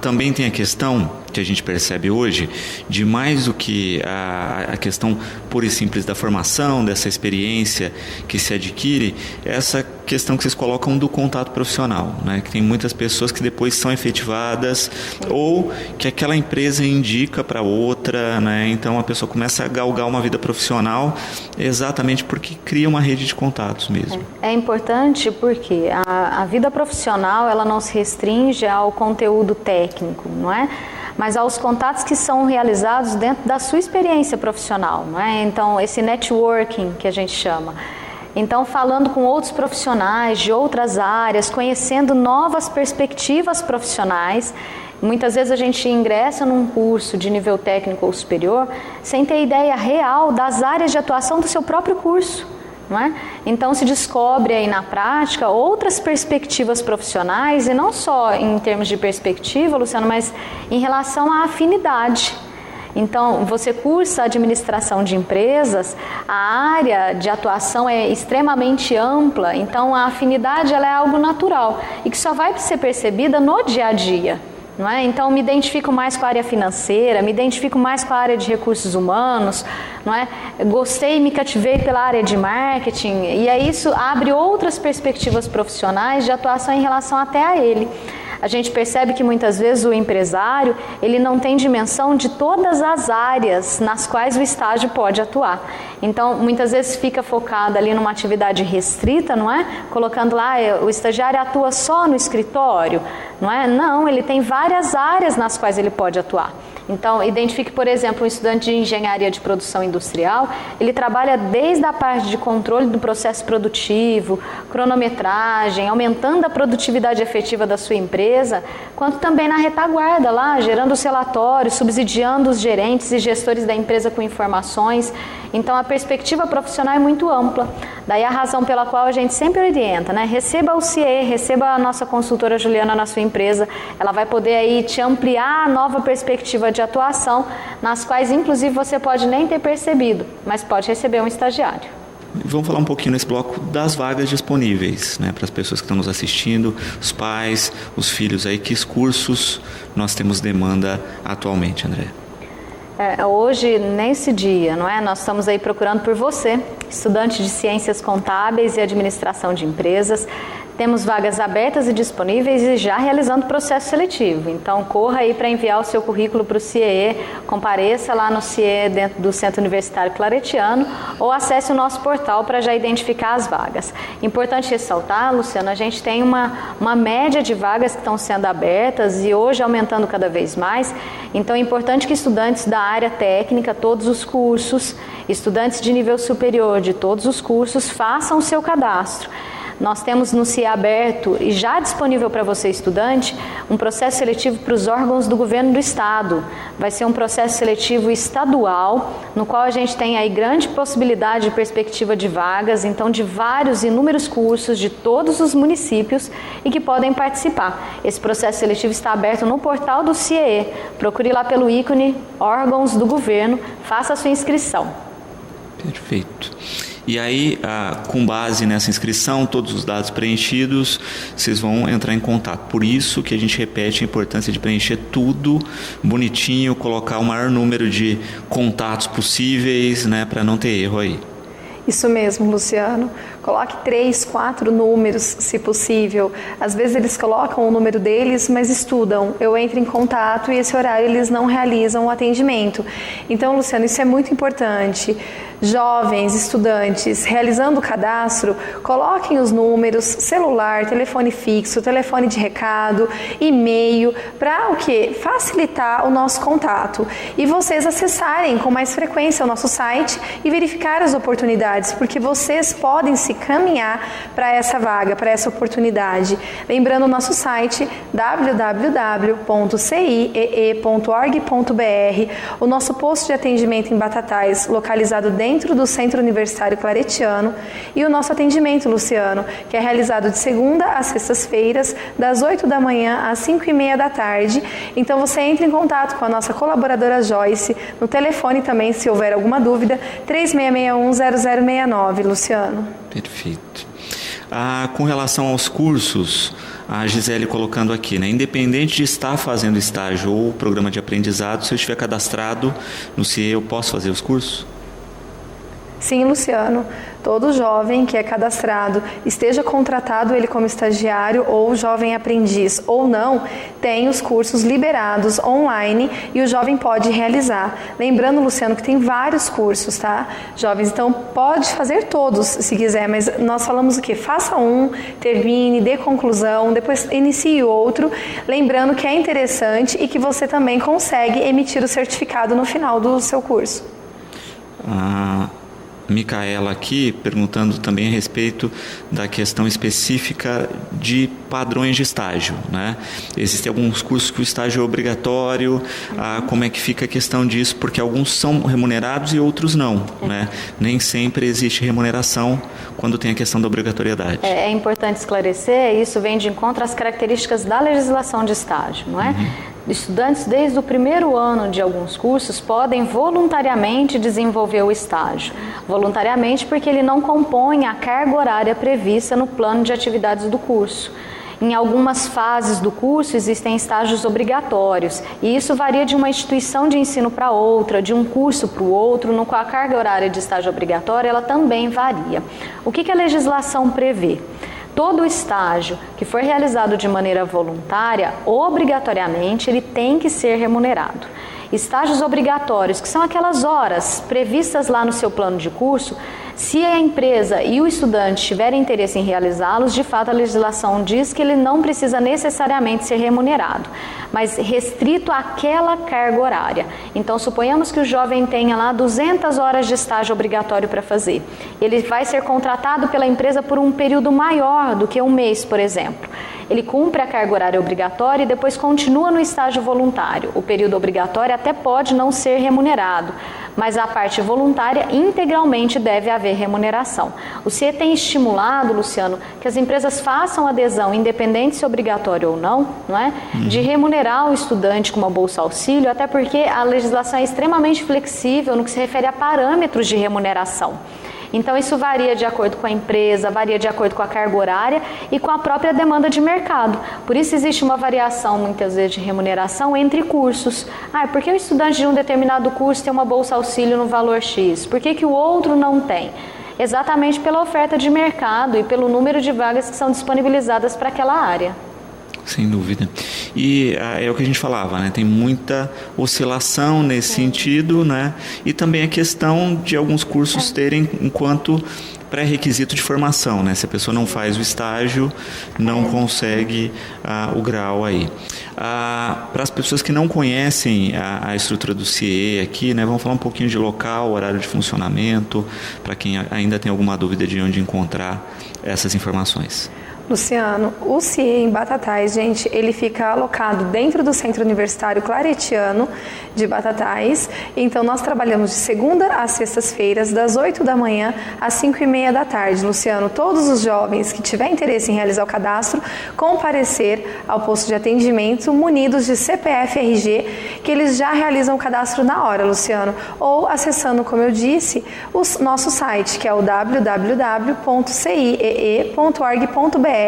Também tem a questão que a gente percebe hoje de mais do que a questão pura e simples da formação, dessa experiência que se adquire, essa questão que vocês colocam do contato profissional, né? Que tem muitas pessoas que depois são efetivadas ou que aquela empresa indica para outra, né? Então a pessoa começa a galgar uma vida profissional exatamente porque cria uma rede de contatos mesmo. É importante porque a vida profissional ela não se restringe ao conteúdo técnico, não é? Mas aos contatos que são realizados dentro da sua experiência profissional, não é? Então, esse networking que a gente chama. Então, falando com outros profissionais de outras áreas, conhecendo novas perspectivas profissionais. Muitas vezes a gente ingressa num curso de nível técnico ou superior sem ter ideia real das áreas de atuação do seu próprio curso. Não é? Então se descobre aí na prática outras perspectivas profissionais e não só em termos de perspectiva, Luciano, mas em relação à afinidade. Então você cursa administração de empresas, a área de atuação é extremamente ampla, então a afinidade ela é algo natural e que só vai ser percebida no dia a dia. Não é? Então me identifico mais com a área financeira, me identifico mais com a área de recursos humanos, não é? Gostei, me cativei pela área de marketing e aí isso abre outras perspectivas profissionais de atuação em relação até a ele. A gente percebe que muitas vezes o empresário ele não tem dimensão de todas as áreas nas quais o estágio pode atuar. Então, muitas vezes fica focado ali numa atividade restrita, não é? Colocando lá, o estagiário atua só no escritório, não é? Não, ele tem várias áreas nas quais ele pode atuar. Então, identifique, por exemplo, um estudante de engenharia de produção industrial, ele trabalha desde a parte de controle do processo produtivo, cronometragem, aumentando a produtividade efetiva da sua empresa, quanto também na retaguarda lá, gerando os relatórios, subsidiando os gerentes e gestores da empresa com informações. Então, a perspectiva profissional é muito ampla. Daí a razão pela qual a gente sempre orienta, né? Receba o CIE, receba a nossa consultora Juliana na sua empresa. Ela vai poder aí te ampliar a nova perspectiva de atuação, nas quais inclusive você pode nem ter percebido, mas pode receber um estagiário. Vamos falar um pouquinho nesse bloco das vagas disponíveis, né, para as pessoas que estão nos assistindo, os pais, os filhos aí, que cursos nós temos demanda atualmente, André? Hoje, nesse dia, não é? Nós estamos aí procurando por você, estudante de Ciências Contábeis e Administração de Empresas. Temos vagas abertas e disponíveis e já realizando processo seletivo. Então, corra aí para enviar o seu currículo para o CIE, compareça lá no CIE dentro do Centro Universitário Claretiano ou acesse o nosso portal para já identificar as vagas. Importante ressaltar, Luciano, a gente tem uma média de vagas que estão sendo abertas e hoje aumentando cada vez mais. Então, é importante que estudantes da área técnica, todos os cursos, estudantes de nível superior de todos os cursos, façam o seu cadastro. nós temos no CIE aberto e já disponível para você, estudante, um processo seletivo para os órgãos do governo do estado. Vai ser um processo seletivo estadual, no qual a gente tem aí grande possibilidade de perspectiva de vagas, então de vários inúmeros cursos de todos os municípios e que podem participar. Esse processo seletivo está aberto no portal do CIE. Procure lá pelo ícone órgãos do governo, faça a sua inscrição. Perfeito. E aí, com base nessa inscrição, todos os dados preenchidos, vocês vão entrar em contato. Por isso que a gente repete a importância de preencher tudo bonitinho, colocar o maior número de contatos possíveis, né, para não ter erro aí. Isso mesmo, Luciano. Coloque 3, 4 números, se possível. Às vezes eles colocam o número deles, mas estudam. Eu entro em contato e esse horário eles não realizam o atendimento. Então, Luciano, isso é muito importante. Jovens, estudantes, realizando o cadastro, coloquem os números, celular, telefone fixo, telefone de recado, e-mail, para o quê? Facilitar o nosso contato. E vocês acessarem com mais frequência o nosso site e verificar as oportunidades, porque vocês podem se caminhar para essa vaga, para essa oportunidade. Lembrando o nosso site www.ciee.org.br, o nosso posto de atendimento em Batatais, localizado dentro do Centro Universitário Claretiano, e o nosso atendimento, Luciano, que é realizado de segunda às sextas-feiras, das 8 da manhã às 5:30 da tarde. Então você entra em contato com a nossa colaboradora Joyce, no telefone também, se houver alguma dúvida, 3661-0069, Luciano. Perfeito. Com relação aos cursos, a Gisele colocando aqui, né? Independente de estar fazendo estágio ou programa de aprendizado, se eu estiver cadastrado no CIE, eu posso fazer os cursos? Sim, Luciano. Todo jovem que é cadastrado, esteja contratado ele como estagiário ou jovem aprendiz ou não, tem os cursos liberados online e o jovem pode realizar. Lembrando, Luciano, que tem vários cursos, tá? Jovens, então pode fazer todos se quiser, mas nós falamos o quê? Faça um, termine, dê conclusão, depois inicie outro. Lembrando que é interessante e que você também consegue emitir o certificado no final do seu curso. Micaela aqui perguntando também a respeito da questão específica de padrões de estágio, né? Existem alguns cursos que o estágio é obrigatório, como é que fica a questão disso? Porque alguns são remunerados e outros não, né? Nem sempre existe remuneração quando tem a questão da obrigatoriedade. É importante esclarecer, isso vem de encontro às características da legislação de estágio, não é? Estudantes, desde o primeiro ano de alguns cursos, podem voluntariamente desenvolver o estágio. Voluntariamente porque ele não compõe a carga horária prevista no plano de atividades do curso. Em algumas fases do curso existem estágios obrigatórios e isso varia de uma instituição de ensino para outra, de um curso para o outro, no qual a carga horária de estágio obrigatório ela também varia. O que a legislação prevê? Todo estágio que for realizado de maneira voluntária, obrigatoriamente, ele tem que ser remunerado. Estágios obrigatórios, que são aquelas horas previstas lá no seu plano de curso, se a empresa e o estudante tiverem interesse em realizá-los, de fato a legislação diz que ele não precisa necessariamente ser remunerado, mas restrito àquela carga horária. Então, suponhamos que o jovem tenha lá 200 horas de estágio obrigatório para fazer. Ele vai ser contratado pela empresa por um período maior do que um mês, por exemplo. Ele cumpre a carga horária obrigatória e depois continua no estágio voluntário. O período obrigatório até pode não ser remunerado, mas a parte voluntária integralmente deve haver remuneração. O CIE tem estimulado, Luciano, que as empresas façam adesão, independente se obrigatório ou não, de remunerar o estudante com uma bolsa auxílio, até porque a legislação é extremamente flexível no que se refere a parâmetros de remuneração. Então isso varia de acordo com a empresa, varia de acordo com a carga horária e com a própria demanda de mercado. Por isso existe uma variação muitas vezes de remuneração entre cursos. Por que o estudante de um determinado curso tem uma bolsa auxílio no valor X? Por que o outro não tem? Exatamente pela oferta de mercado e pelo número de vagas que são disponibilizadas para aquela área. Sem dúvida. E é o que a gente falava, né? Tem muita oscilação nesse sentido, né? E também a questão de alguns cursos terem enquanto pré-requisito de formação, né? Se a pessoa não faz o estágio, não consegue o grau aí. Para as pessoas que não conhecem a estrutura do CIEE aqui, né, vamos falar um pouquinho de local, horário de funcionamento, para quem ainda tem alguma dúvida de onde encontrar essas informações. Luciano, o CIEE em Batatais, gente, ele fica alocado dentro do Centro Universitário Claretiano de Batatais. Então, nós trabalhamos de segunda às sextas-feiras, das 8 da manhã às 5h30 da tarde. Luciano, todos os jovens que tiverem interesse em realizar o cadastro, comparecer ao posto de atendimento munidos de CPF RG, que eles já realizam o cadastro na hora, Luciano. Ou acessando, como eu disse, o nosso site, que é o www.ciee.org.br,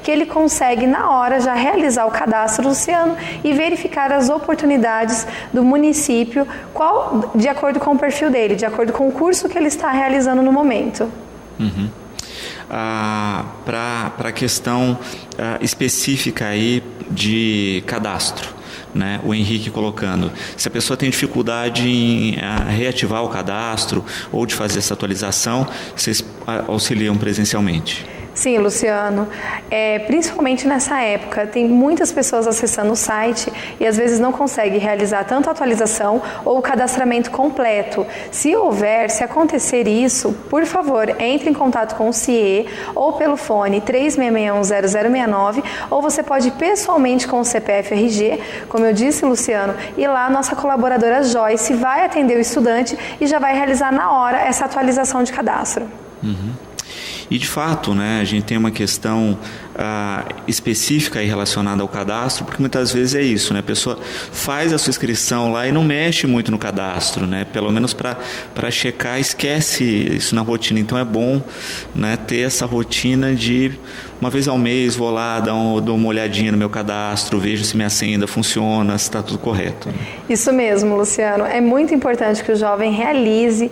que ele consegue na hora já realizar o cadastro, Luciano, e verificar as oportunidades do município, de acordo com o perfil dele, de acordo com o curso que ele está realizando no momento. Uhum. Para a questão específica aí de cadastro, né? O Henrique colocando, se a pessoa tem dificuldade em reativar o cadastro ou de fazer essa atualização, vocês auxiliam presencialmente? Sim, Luciano, principalmente nessa época, tem muitas pessoas acessando o site e às vezes não conseguem realizar tanto a atualização ou o cadastramento completo. Se acontecer isso, por favor, entre em contato com o CIEE ou pelo fone 36610069, ou você pode ir pessoalmente com o CPF RG, como eu disse, Luciano, e lá a nossa colaboradora Joyce vai atender o estudante e já vai realizar na hora essa atualização de cadastro. Uhum. E de fato, né, a gente tem uma questão específica aí relacionada ao cadastro, porque muitas vezes é isso, né, a pessoa faz a sua inscrição lá e não mexe muito no cadastro, né, pelo menos para checar, esquece isso na rotina. Então é bom, né, ter essa rotina de uma vez ao mês vou lá, dou uma olhadinha no meu cadastro, vejo se minha senha ainda funciona, se está tudo correto. Isso mesmo, Luciano. É muito importante que o jovem realize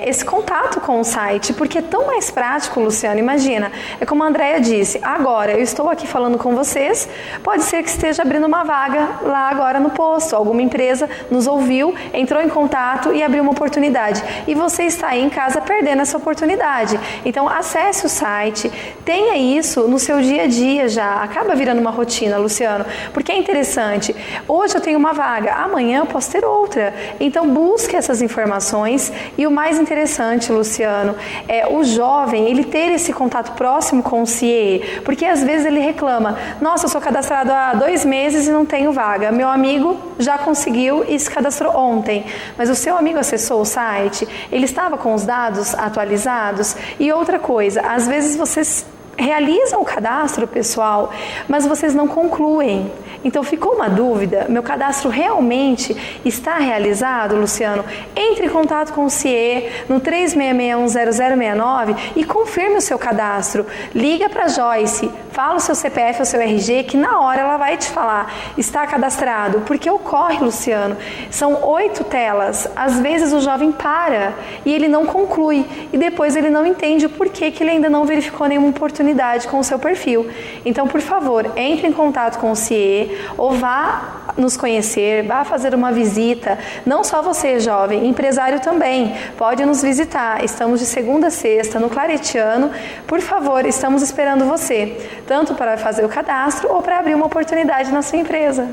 esse contato com o site, porque é tão mais prático, Luciano. Imagina, é como a Andréia disse, agora eu estou aqui falando com vocês, pode ser que esteja abrindo uma vaga lá agora no posto, alguma empresa nos ouviu, entrou em contato e abriu uma oportunidade. E você está aí em casa perdendo essa oportunidade. Então, acesse o site, tenha isso no seu dia a dia já, acaba virando uma rotina, Luciano, porque é interessante. Hoje eu tenho uma vaga, amanhã eu posso ter outra. Então, busque essas informações e o mais interessante, Luciano, é o jovem, ele ter esse contato próximo com o CIEE, porque às vezes ele reclama, nossa, eu sou cadastrado há 2 meses e não tenho vaga, meu amigo já conseguiu e se cadastrou ontem, mas o seu amigo acessou o site, ele estava com os dados atualizados? E outra coisa, às vezes vocês realizam o cadastro, pessoal, mas vocês não concluem. Então, ficou uma dúvida? Meu cadastro realmente está realizado, Luciano? Entre em contato com o CIEE no 36610069 e confirme o seu cadastro. Liga para a Joyce, fala o seu CPF ou seu RG, que na hora ela vai te falar, está cadastrado. Porque ocorre, Luciano, são 8 telas. Às vezes o jovem para e ele não conclui. E depois ele não entende o porquê que ele ainda não verificou nenhuma oportunidade com o seu perfil. Então, por favor, entre em contato com o CIEE ou vá nos conhecer, vá fazer uma visita. Não só você, jovem, empresário também, pode nos visitar. Estamos de segunda a sexta no Claretiano. Por favor, estamos esperando você, tanto para fazer o cadastro ou para abrir uma oportunidade na sua empresa.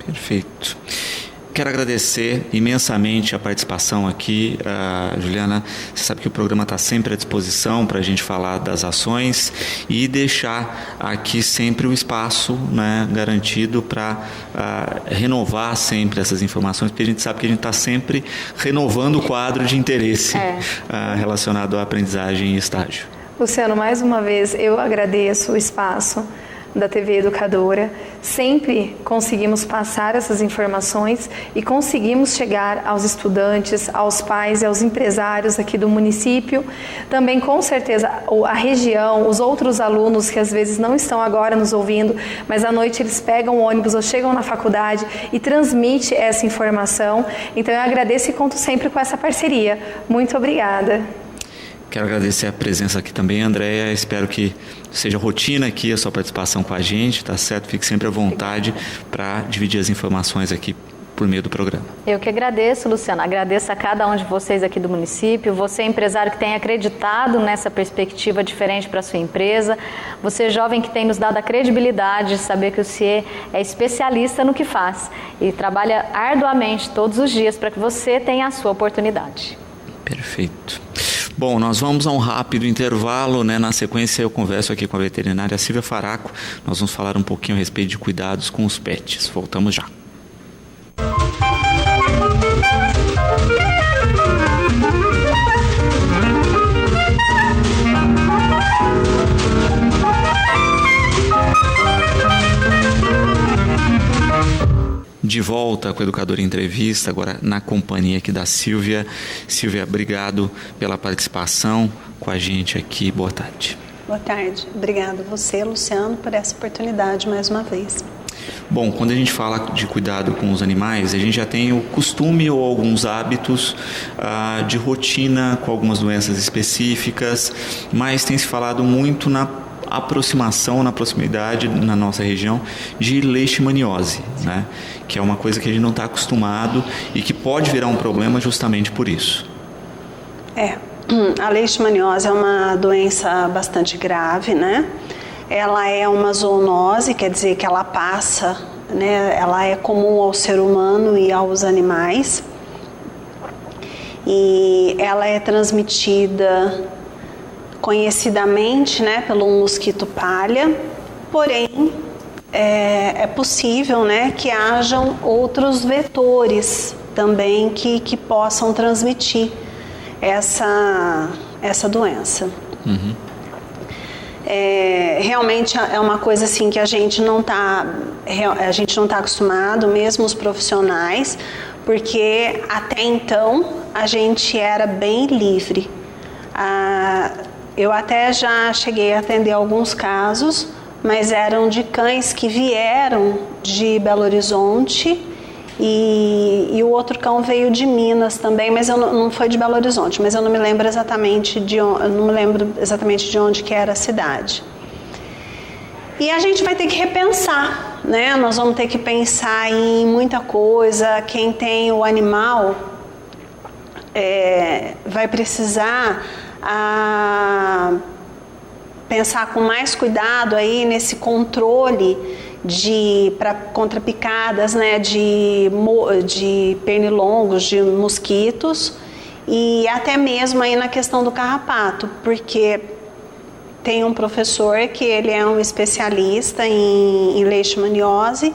Perfeito. Quero agradecer imensamente a participação aqui, Juliana. Você sabe que o programa está sempre à disposição para a gente falar das ações e deixar aqui sempre o espaço, né, garantido para renovar sempre essas informações, porque a gente sabe que a gente está sempre renovando o quadro de interesse relacionado à aprendizagem e estágio. Luciano, mais uma vez eu agradeço o espaço da TV Educadora. Sempre conseguimos passar essas informações e conseguimos chegar aos estudantes, aos pais e aos empresários aqui do município. Também, com certeza, a região, os outros alunos que às vezes não estão agora nos ouvindo, mas à noite eles pegam o ônibus ou chegam na faculdade e transmite essa informação. Então eu agradeço e conto sempre com essa parceria. Muito obrigada. Quero agradecer a presença aqui também, Andréia. Espero que seja rotina aqui a sua participação com a gente, tá certo? Fique sempre à vontade para dividir as informações aqui por meio do programa. Eu que agradeço, Luciano. Agradeço a cada um de vocês aqui do município. Você, empresário, que tem acreditado nessa perspectiva diferente para a sua empresa. Você, jovem, que tem nos dado a credibilidade de saber que o CIE é especialista no que faz e trabalha arduamente todos os dias para que você tenha a sua oportunidade. Perfeito. Bom, nós vamos a um rápido intervalo, né? Na sequência eu converso aqui com a veterinária Silvia Faraco. Nós vamos falar um pouquinho a respeito de cuidados com os pets. Voltamos já. De volta com o Educador em Entrevista, agora na companhia aqui da Silvia. Silvia, obrigado pela participação com a gente aqui. Boa tarde. Boa tarde. Obrigada a você, Luciano, por essa oportunidade mais uma vez. Bom, quando a gente fala de cuidado com os animais, a gente já tem o costume ou alguns hábitos de rotina com algumas doenças específicas, mas tem se falado muito na aproximação, na proximidade na nossa região de leishmaniose, né? Que é uma coisa que a gente não está acostumado e que pode virar um problema justamente por isso. A leishmaniose é uma doença bastante grave, né? Ela é uma zoonose, quer dizer que ela passa, né? Ela é comum ao ser humano e aos animais. E ela é transmitida conhecidamente, né, pelo mosquito palha, porém é possível, né, que hajam outros vetores também que possam transmitir essa doença. Uhum. Realmente é uma coisa assim que a gente não tá acostumado, mesmo os profissionais, porque até então a gente era bem livre. Eu até já cheguei a atender alguns casos, mas eram de cães que vieram de Belo Horizonte e o outro cão veio de Minas também, mas não foi de Belo Horizonte, mas eu não me lembro exatamente de onde que era a cidade. E a gente vai ter que repensar, né? Nós vamos ter que pensar em muita coisa. Quem tem o animal vai precisar pensar com mais cuidado aí nesse controle contra picadas, né, de pernilongos, de mosquitos, e até mesmo aí na questão do carrapato, porque tem um professor que ele é um especialista em leishmaniose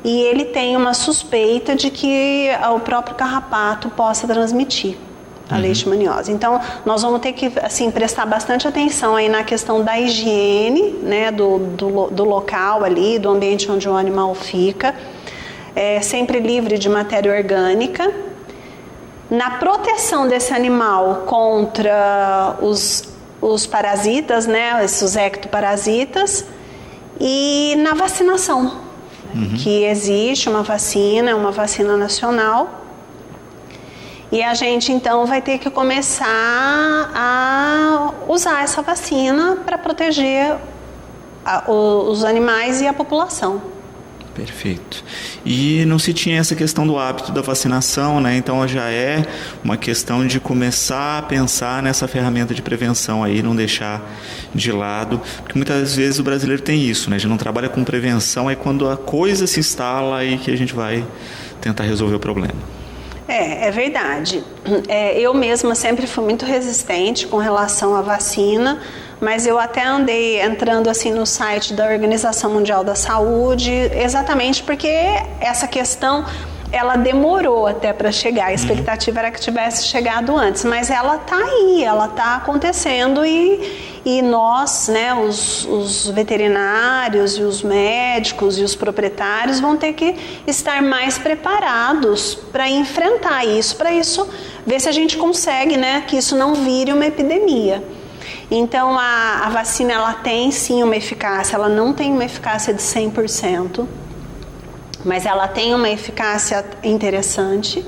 e ele tem uma suspeita de que o próprio carrapato possa transmitir a leishmaniose. Então, nós vamos ter que assim, prestar bastante atenção aí na questão da higiene, né, do local ali, do ambiente onde o animal fica, sempre livre de matéria orgânica, na proteção desse animal contra os parasitas, né, esses ectoparasitas, e na vacinação, que existe uma vacina nacional. E a gente, então, vai ter que começar a usar essa vacina para proteger os animais e a população. Perfeito. E não se tinha essa questão do hábito da vacinação, né? Então já é uma questão de começar a pensar nessa ferramenta de prevenção aí, não deixar de lado, porque muitas vezes o brasileiro tem isso, né? A gente não trabalha com prevenção, é quando a coisa se instala aí que a gente vai tentar resolver o problema. É verdade. Eu mesma sempre fui muito resistente com relação à vacina, mas eu até andei entrando assim no site da Organização Mundial da Saúde, exatamente porque essa questão ela demorou até para chegar. A expectativa era que tivesse chegado antes, mas ela está aí, ela está acontecendo e nós, né, os veterinários e os médicos e os proprietários vão ter que estar mais preparados para enfrentar isso, para isso ver se a gente consegue, né, que isso não vire uma epidemia. Então a vacina ela tem sim uma eficácia, ela não tem uma eficácia de 100%, mas ela tem uma eficácia interessante.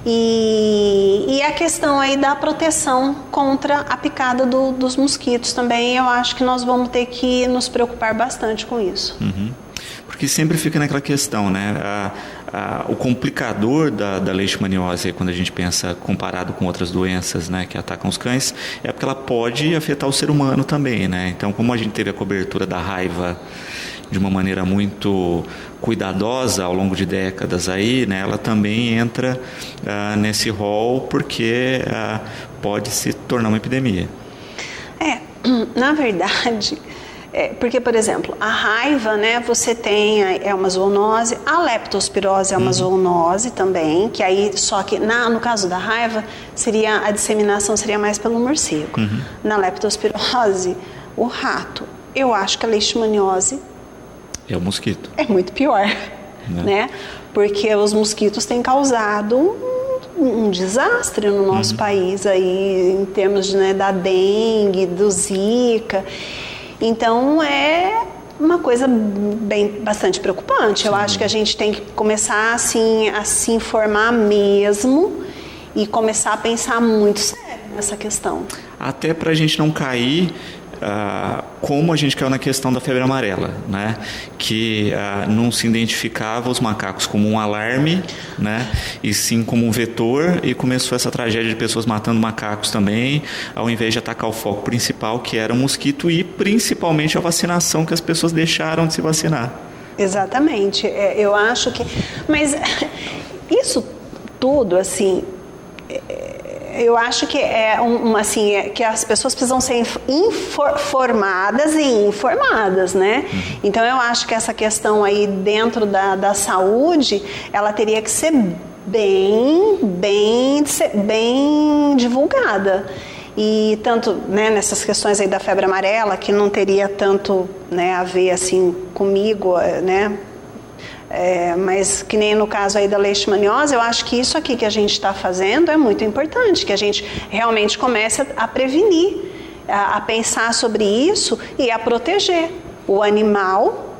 E a questão aí da proteção contra a picada dos mosquitos também, eu acho que nós vamos ter que nos preocupar bastante com isso. Porque sempre fica naquela questão, né? o complicador da leishmaniose, quando a gente pensa comparado com outras doenças, né, que atacam os cães, é porque ela pode afetar o ser humano também, né? Então, como a gente teve a cobertura da raiva de uma maneira muito cuidadosa ao longo de décadas aí, né, ela também entra nesse rol porque pode se tornar uma epidemia. Na verdade, porque, por exemplo, a raiva, né, você tem, é uma zoonose, a leptospirose é uma zoonose também, que aí, só que no caso da raiva, a disseminação seria mais pelo morcego. Na leptospirose, o rato. Eu acho que a leishmaniose é o mosquito. É muito pior, né? Porque os mosquitos têm causado um desastre no nosso país aí, em termos da dengue, do zika. Então, é uma coisa bastante preocupante. Eu acho que a gente tem que começar assim, a se informar mesmo e começar a pensar muito sério nessa questão. Até para a gente não cair como a gente caiu na questão da febre amarela, né? Que não se identificava os macacos como um alarme, né? E sim como um vetor, e começou essa tragédia de pessoas matando macacos também, ao invés de atacar o foco principal, que era o mosquito, e principalmente a vacinação, que as pessoas deixaram de se vacinar. Exatamente. Eu acho que... Mas isso tudo, assim... Eu acho que que as pessoas precisam ser informadas e informadas, né? Então, eu acho que essa questão aí dentro da saúde, ela teria que ser bem divulgada. E tanto, né, nessas questões aí da febre amarela, que não teria tanto, né, a ver assim comigo, né? Mas que nem no caso aí da leishmaniose, eu acho que isso aqui que a gente está fazendo é muito importante, que a gente realmente comece a prevenir, a pensar sobre isso e a proteger o animal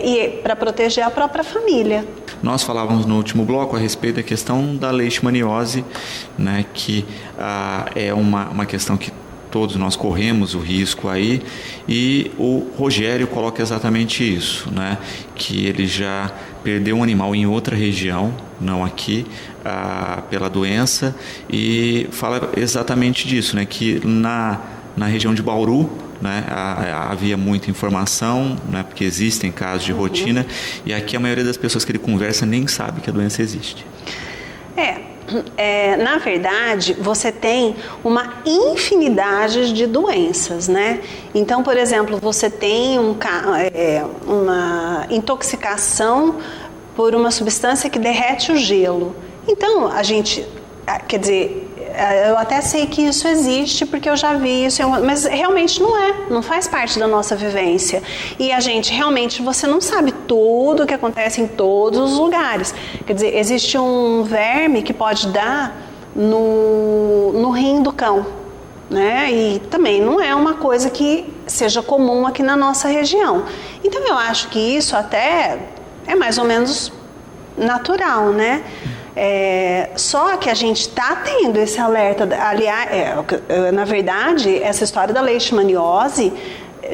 e para proteger a própria família. Nós falávamos no último bloco a respeito da questão da leishmaniose, né, que é uma questão que todos nós corremos o risco aí, e o Rogério coloca exatamente isso, né? Que ele já perdeu um animal em outra região, não aqui, pela doença, e fala exatamente disso, né? Que na região de Bauru, né, havia muita informação, né, porque existem casos de rotina, e aqui a maioria das pessoas que ele conversa nem sabe que a doença existe. Na verdade, você tem uma infinidade de doenças, né? Então, por exemplo, você tem uma intoxicação por uma substância que derrete o gelo. Então, a gente, quer dizer, eu até sei que isso existe porque eu já vi isso, mas realmente não faz parte da nossa vivência. E a gente realmente, você não sabe tudo o que acontece em todos os lugares. Quer dizer, existe um verme que pode dar no rim do cão, né? E também não é uma coisa que seja comum aqui na nossa região. Então eu acho que isso até é mais ou menos natural, né? Só que a gente está tendo esse alerta. Aliás, na verdade, essa história da leishmaniose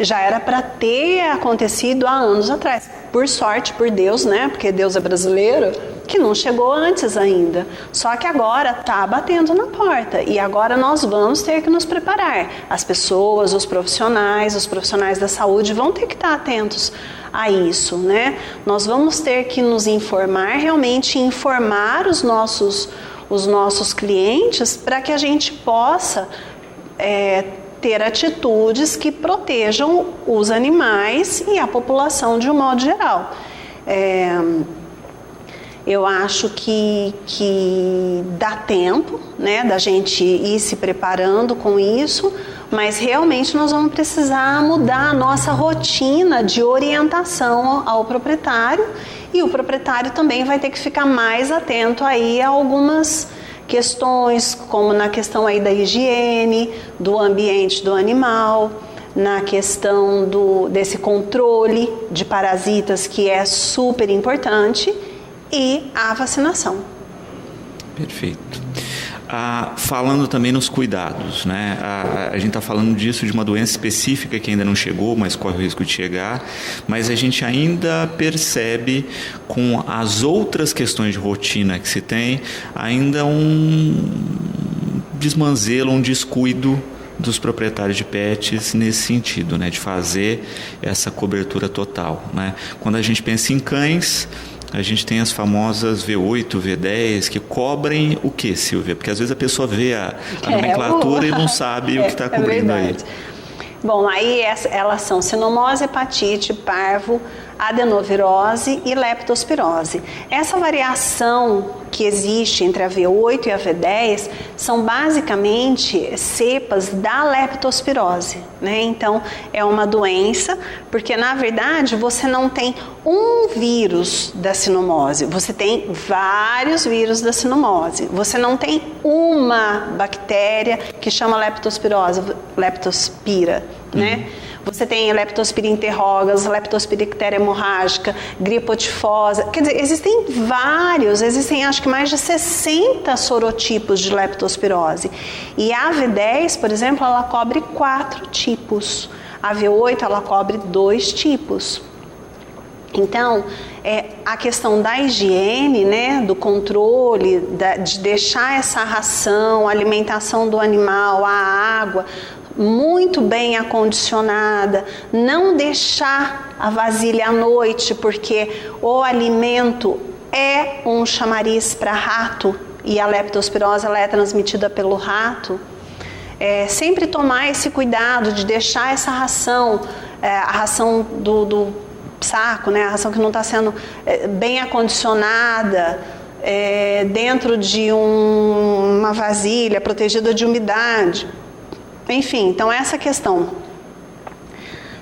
já era para ter acontecido há anos atrás. Por sorte, por Deus, né? Porque Deus é brasileiro, que não chegou antes ainda. Só que agora está batendo na porta. E agora nós vamos ter que nos preparar. As pessoas, os profissionais da saúde vão ter que estar atentos a isso, né? Nós vamos ter que nos informar, realmente informar os nossos clientes para que a gente possa ter atitudes que protejam os animais e a população de um modo geral. Eu acho que dá tempo, né, da gente ir se preparando com isso, mas realmente nós vamos precisar mudar a nossa rotina de orientação ao proprietário, e o proprietário também vai ter que ficar mais atento aí a algumas questões, como na questão aí da higiene, do ambiente do animal, na questão desse controle de parasitas, que é super importante, e a vacinação. Perfeito. Falando também nos cuidados, né? A gente está falando disso, de uma doença específica que ainda não chegou, mas corre o risco de chegar, mas a gente ainda percebe com as outras questões de rotina que se tem, ainda um desmanzelo, um descuido dos proprietários de pets nesse sentido, né? De fazer essa cobertura total, né? Quando a gente pensa em cães, a gente tem as famosas V8, V10, que cobrem o que, Silvia? Porque às vezes a pessoa vê a nomenclatura e não sabe o que está cobrindo aí. Bom, aí elas são sinomose, hepatite, parvo, adenovirose e leptospirose. Essa variação que existe entre a V8 e a V10 são basicamente cepas da leptospirose, né? Então, é uma doença, porque na verdade você não tem um vírus da sinomose, você tem vários vírus da sinomose. Você não tem uma bactéria que chama leptospirose, leptospira, né? Você tem leptospira interrogas, leptospira hemorrágica, gripotifosa. Quer dizer, existem acho que mais de 60 sorotipos de leptospirose. E a V10, por exemplo, ela cobre 4 tipos. A V8, ela cobre 2 tipos. Então, a questão da higiene, né, do controle, de deixar essa ração, a alimentação do animal, a água muito bem acondicionada, não deixar a vasilha à noite, porque o alimento é um chamariz para rato e a leptospirose ela é transmitida pelo rato. Sempre tomar esse cuidado de deixar essa ração, a ração do saco, né, a ração que não está sendo bem acondicionada, dentro de uma vasilha protegida de umidade. Enfim, então essa questão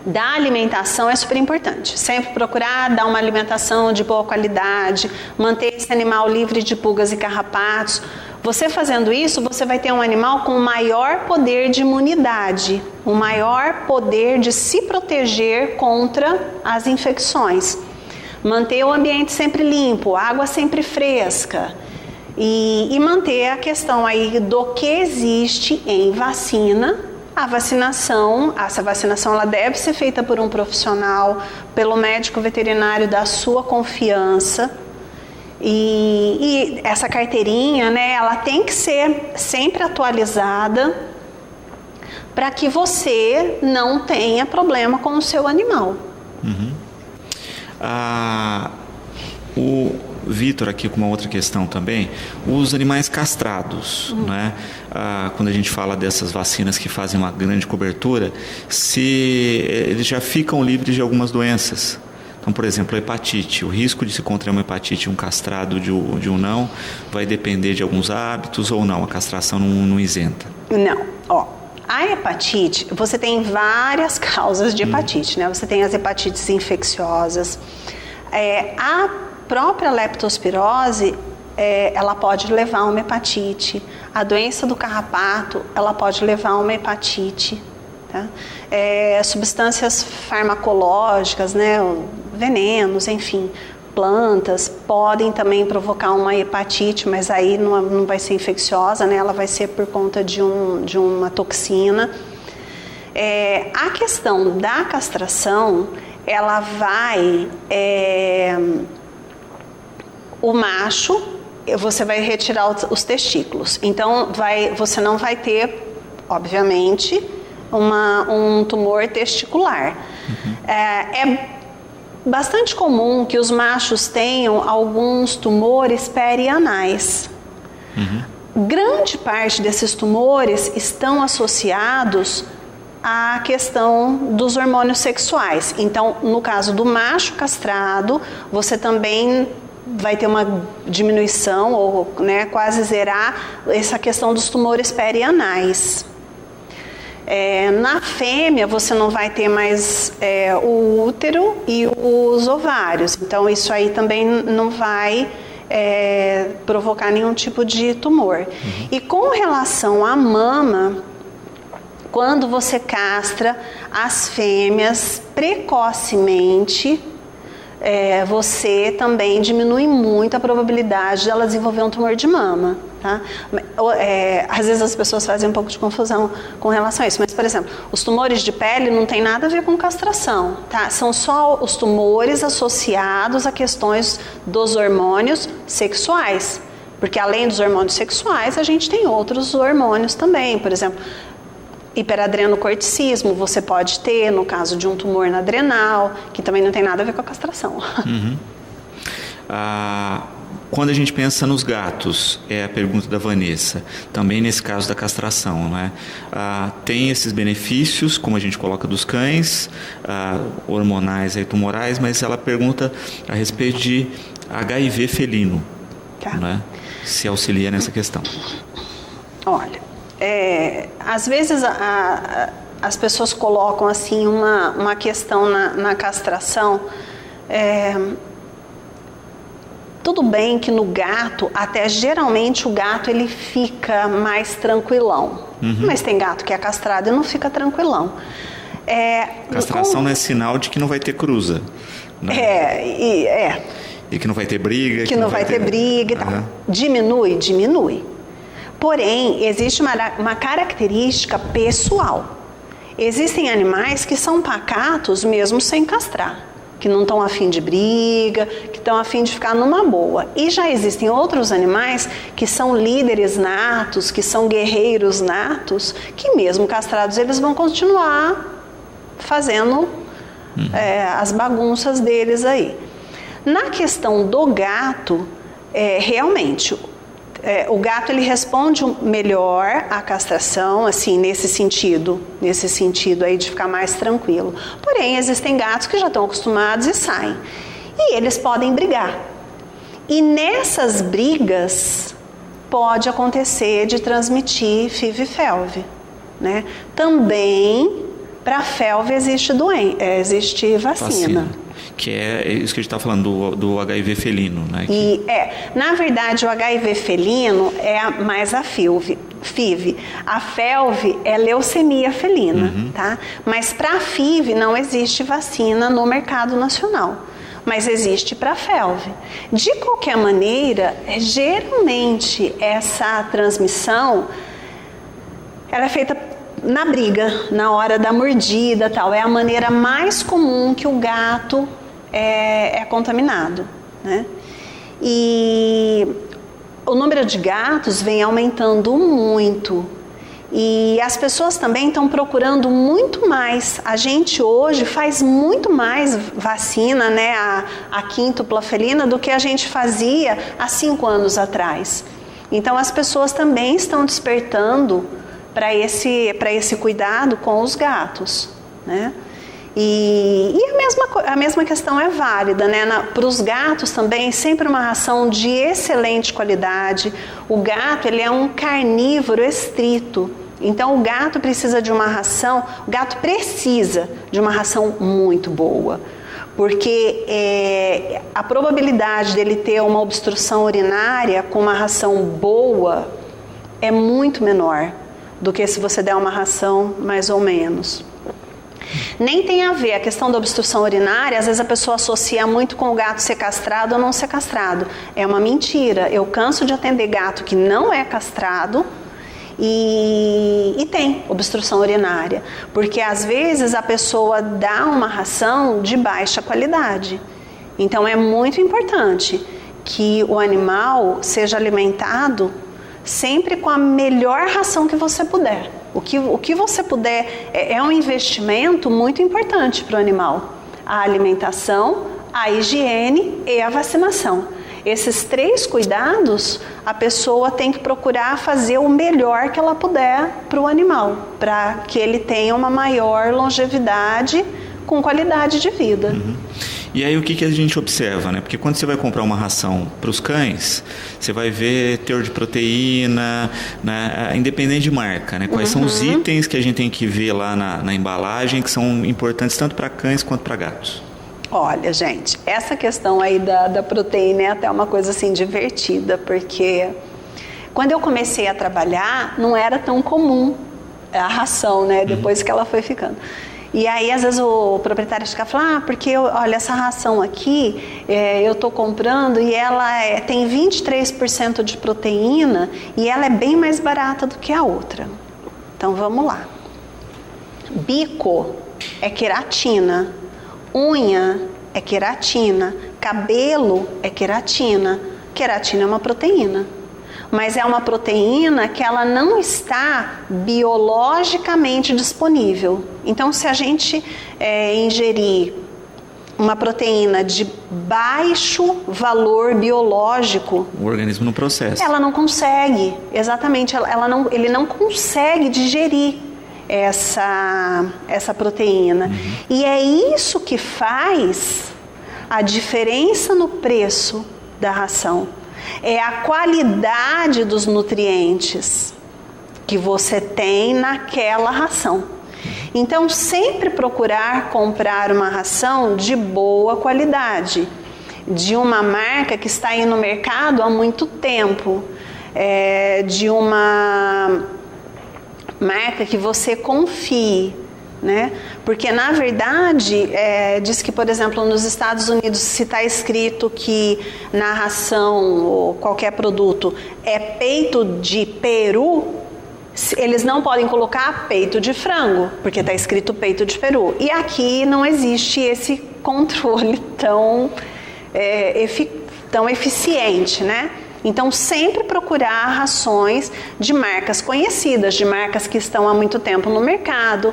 da alimentação é super importante. Sempre procurar dar uma alimentação de boa qualidade, manter esse animal livre de pulgas e carrapatos. Você fazendo isso, você vai ter um animal com maior poder de imunidade, um maior poder de se proteger contra as infecções. Manter o ambiente sempre limpo, água sempre fresca. E manter a questão aí do que existe em vacina. Essa vacinação ela deve ser feita por um profissional, pelo médico veterinário da sua confiança. E essa carteirinha, né, ela tem que ser sempre atualizada para que você não tenha problema com o seu animal. O Vitor aqui com uma outra questão também, os animais castrados, né? Quando a gente fala dessas vacinas que fazem uma grande cobertura, se eles já ficam livres de algumas doenças. Então, por exemplo, a hepatite, o risco de se contrair uma hepatite, um castrado de um não, vai depender de alguns hábitos ou não, a castração não isenta? Não, a hepatite, você tem várias causas de hepatite, né? Você tem as hepatites infecciosas, a própria leptospirose, ela pode levar a uma hepatite. A doença do carrapato, ela pode levar a uma hepatite. Tá? Substâncias farmacológicas, né, venenos, enfim, plantas, podem também provocar uma hepatite, mas aí não vai ser infecciosa, né, ela vai ser por conta de uma toxina. A questão da castração, ela vai... O macho, você vai retirar os testículos. Então, você não vai ter, obviamente, um tumor testicular. É bastante comum que os machos tenham alguns tumores perianais. Grande parte desses tumores estão associados à questão dos hormônios sexuais. Então, no caso do macho castrado, você também vai ter uma diminuição ou, né, quase zerar essa questão dos tumores perianais. Na fêmea você não vai ter mais o útero e os ovários, então isso aí também não vai provocar nenhum tipo de tumor. E com relação à mama, quando você castra as fêmeas precocemente, você também diminui muito a probabilidade de ela desenvolver um tumor de mama, tá? Às vezes as pessoas fazem um pouco de confusão com relação a isso, mas, por exemplo, os tumores de pele não tem nada a ver com castração, tá? São só os tumores associados a questões dos hormônios sexuais, porque além dos hormônios sexuais, a gente tem outros hormônios também, por exemplo, hiperadrenocorticismo você pode ter no caso de um tumor na adrenal, que também não tem nada a ver com a castração. Uhum. Quando a gente pensa nos gatos, é a pergunta da Vanessa, também nesse caso da castração, né? Tem esses benefícios, como a gente coloca dos cães, hormonais e tumorais, mas ela pergunta a respeito de HIV felino, né? Se auxilia nessa questão. Olha, às vezes as pessoas colocam assim uma questão na castração. Tudo bem que no gato, até geralmente o gato ele fica mais tranquilão, mas tem gato que é castrado e não fica tranquilão. Castração não é sinal de que não vai ter cruza, né? E que não vai ter briga. Que não vai ter briga e tal. Diminui. Porém, existe uma característica pessoal. Existem animais que são pacatos mesmo sem castrar, que não estão a fim de briga, que estão a fim de ficar numa boa. E já existem outros animais que são líderes natos, que são guerreiros natos, que mesmo castrados eles vão continuar fazendo as bagunças deles aí. Na questão do gato, realmente... o gato ele responde melhor à castração, assim, nesse sentido aí de ficar mais tranquilo. Porém, existem gatos que já estão acostumados e saem. E eles podem brigar. E nessas brigas pode acontecer de transmitir FIV e FeLV, né? Também para FeLV existe vacina. Que é isso que a gente está falando do HIV felino, né? Na verdade, o HIV felino é mais a FIV. A FeLV é leucemia felina, tá? Mas para a FIV não existe vacina no mercado nacional, mas existe para a FeLV. De qualquer maneira, geralmente essa transmissão ela é feita na briga, na hora da mordida, tal. É a maneira mais comum que o gato é contaminado, né? E o número de gatos vem aumentando muito e as pessoas também estão procurando muito mais. A gente hoje faz muito mais vacina, né, a quíntupla felina do que a gente fazia há 5 anos atrás. Então as pessoas também estão despertando para esse cuidado com os gatos, né? E a mesma questão é válida, né? Para os gatos também, sempre uma ração de excelente qualidade. O gato ele é um carnívoro estrito, então o gato precisa de uma ração, o gato precisa de uma ração muito boa, porque a probabilidade dele ter uma obstrução urinária com uma ração boa é muito menor do que se você der uma ração mais ou menos. Nem tem a ver a questão da obstrução urinária, às vezes a pessoa associa muito com o gato ser castrado ou não ser castrado. É uma mentira. Eu canso de atender gato que não é castrado e tem obstrução urinária, porque às vezes a pessoa dá uma ração de baixa qualidade. Então é muito importante que o animal seja alimentado sempre com a melhor ração que você puder. O que você puder é um investimento muito importante para o animal. A alimentação, a higiene e a vacinação. Esses 3 cuidados, a pessoa tem que procurar fazer o melhor que ela puder para o animal, para que ele tenha uma maior longevidade com qualidade de vida. E aí o que a gente observa, né? Porque quando você vai comprar uma ração para os cães, você vai ver teor de proteína, né? Independente de marca, né? Quais são os itens que a gente tem que ver lá na embalagem que são importantes tanto para cães quanto para gatos? Olha, gente, essa questão aí da proteína é até uma coisa assim divertida, porque quando eu comecei a trabalhar não era tão comum a ração, né? Depois que ela foi ficando. E aí, às vezes, o proprietário fica falando, porque, olha, essa ração aqui, eu estou comprando e ela tem 23% de proteína e ela é bem mais barata do que a outra. Então, vamos lá. Bico é queratina, unha é queratina, cabelo é queratina. Queratina é uma proteína. Mas é uma proteína que ela não está biologicamente disponível. Então, se a gente ingerir uma proteína de baixo valor biológico, o organismo não processa. Ela não consegue, exatamente, ele não consegue digerir essa proteína. E é isso que faz a diferença no preço da ração. É a qualidade dos nutrientes que você tem naquela ração. Então, sempre procurar comprar uma ração de boa qualidade, de uma marca que está aí no mercado há muito tempo, de uma marca que você confie, né? Porque, na verdade, diz que, por exemplo, nos Estados Unidos, se está escrito que na ração ou qualquer produto é peito de peru, eles não podem colocar peito de frango, porque está escrito peito de peru. E aqui não existe esse controle tão eficiente, né? Então, sempre procurar rações de marcas conhecidas, de marcas que estão há muito tempo no mercado,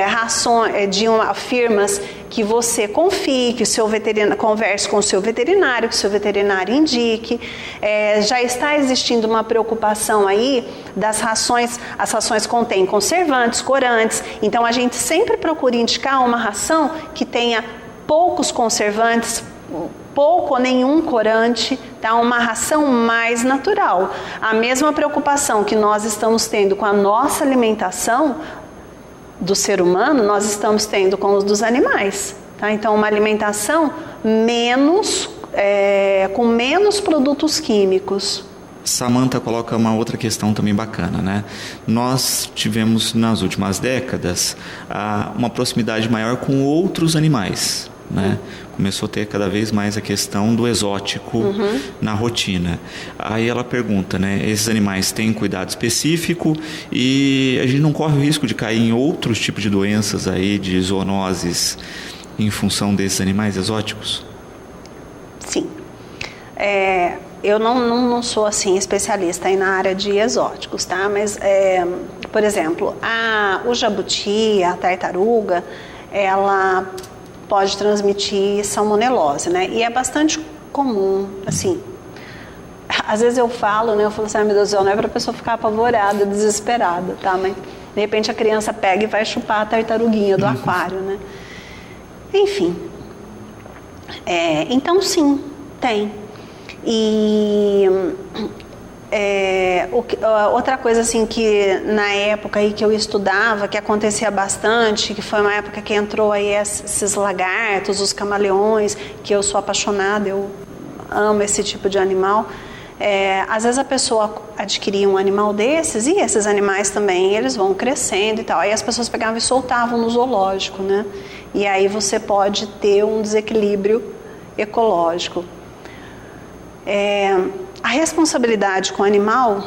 rações de firmas que você confie, que o seu veterinário converse com o seu veterinário, que o seu veterinário indique. Já está existindo uma preocupação aí das rações, as rações contêm conservantes, corantes, então a gente sempre procura indicar uma ração que tenha poucos conservantes, pouco ou nenhum corante, tá? Uma ração mais natural. A mesma preocupação que nós estamos tendo com a nossa alimentação do ser humano, nós estamos tendo com os dos animais, tá? Então, uma alimentação com menos produtos químicos. Samantha coloca uma outra questão também bacana, né? Nós tivemos nas últimas décadas uma proximidade maior com outros animais, né? Começou a ter cada vez mais a questão do exótico na rotina. Aí ela pergunta, né? Esses animais têm cuidado específico e a gente não corre o risco de cair em outros tipos de doenças aí, de zoonoses, em função desses animais exóticos? Sim. Eu não sou assim especialista aí na área de exóticos, tá? Mas, por exemplo, o jabuti, a tartaruga, ela pode transmitir salmonelose, né? E é bastante comum, assim. Às vezes eu falo, né? Eu falo assim, meu Deus do céu, não é pra pessoa ficar apavorada, desesperada, tá? Mas, de repente, a criança pega e vai chupar a tartaruguinha do aquário, né? Enfim. Então, sim, tem. E outra coisa assim que na época aí que eu estudava, que acontecia bastante, que foi uma época que entrou aí esses lagartos, os camaleões, que eu sou apaixonada, eu amo esse tipo de animal. Às vezes a pessoa adquiria um animal desses e esses animais também, eles vão crescendo e tal. Aí as pessoas pegavam e soltavam no zoológico, né? E aí você pode ter um desequilíbrio ecológico. A responsabilidade com o animal,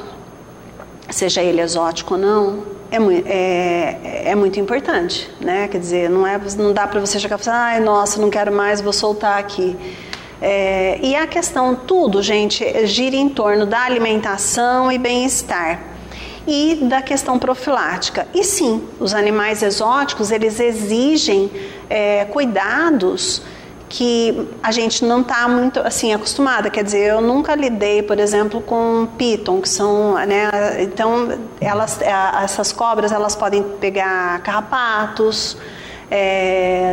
seja ele exótico ou não, é muito importante, né? Quer dizer, não dá para você chegar e falar, ai, nossa, não quero mais, vou soltar aqui. E a questão, tudo, gente, gira em torno da alimentação e bem-estar e da questão profilática. E sim, os animais exóticos, eles exigem cuidados que a gente não está muito assim acostumada. Quer dizer, eu nunca lidei, por exemplo, com piton, que são, né, então essas cobras, elas podem pegar carrapatos,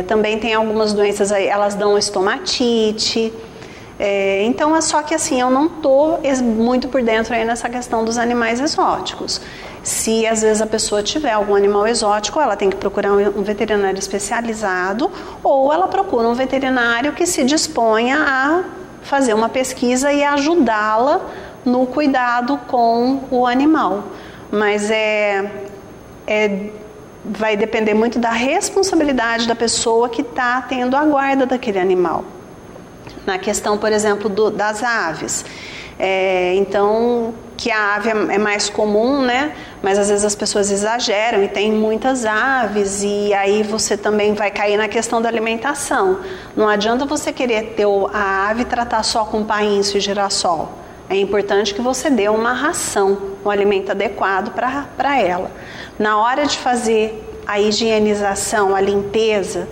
também tem algumas doenças aí, elas dão estomatite, então é só que assim, eu não estou muito por dentro aí nessa questão dos animais exóticos. Se às vezes a pessoa tiver algum animal exótico, ela tem que procurar um veterinário especializado ou ela procura um veterinário que se disponha a fazer uma pesquisa e ajudá-la no cuidado com o animal. Mas vai depender muito da responsabilidade da pessoa que está tendo a guarda daquele animal. Na questão, por exemplo, das aves. Então, que a ave é mais comum, né? Mas às vezes as pessoas exageram e tem muitas aves, e aí você também vai cair na questão da alimentação. Não adianta você querer ter a ave tratar só com painço e girassol. É importante que você dê uma ração, um alimento adequado para ela. Na hora de fazer a higienização, a limpeza,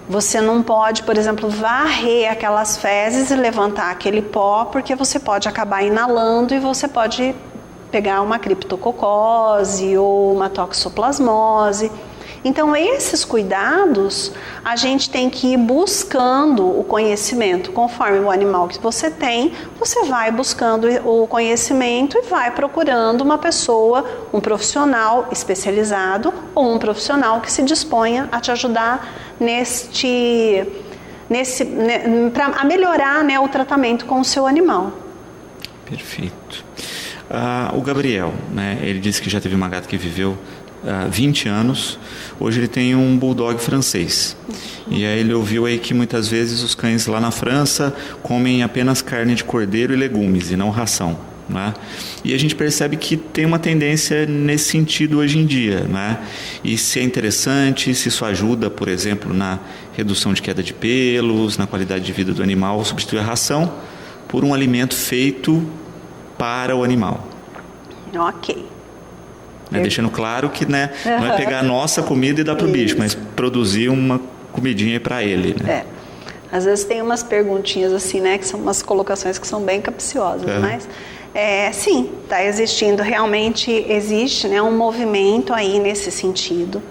você não pode, por exemplo, varrer aquelas fezes e levantar aquele pó, porque você pode acabar inalando e você pode pegar uma criptococose ou uma toxoplasmose. Então, esses cuidados, a gente tem que ir buscando o conhecimento. Conforme o animal que você tem, você vai buscando o conhecimento e vai procurando uma pessoa, um profissional especializado ou um profissional que se disponha a te ajudar a melhorar, né, o tratamento com o seu animal. Perfeito. O Gabriel, né, ele disse que já teve uma gata que viveu 20 anos, hoje ele tem um bulldog francês. E aí ele ouviu aí que muitas vezes os cães lá na França comem apenas carne de cordeiro e legumes e não ração, né? E a gente percebe que tem uma tendência nesse sentido hoje em dia, né? E se é interessante, se isso ajuda, por exemplo, na redução de queda de pelos, na qualidade de vida do animal, substituir a ração por um alimento feito para o animal. Ok. Deixando claro que, né, não é pegar a nossa comida e dar para o bicho, mas produzir uma comidinha para ele. Né? Às vezes tem umas perguntinhas assim, né, que são umas colocações que são bem capciosas, mas sim, está existindo, realmente existe, né, um movimento aí nesse sentido,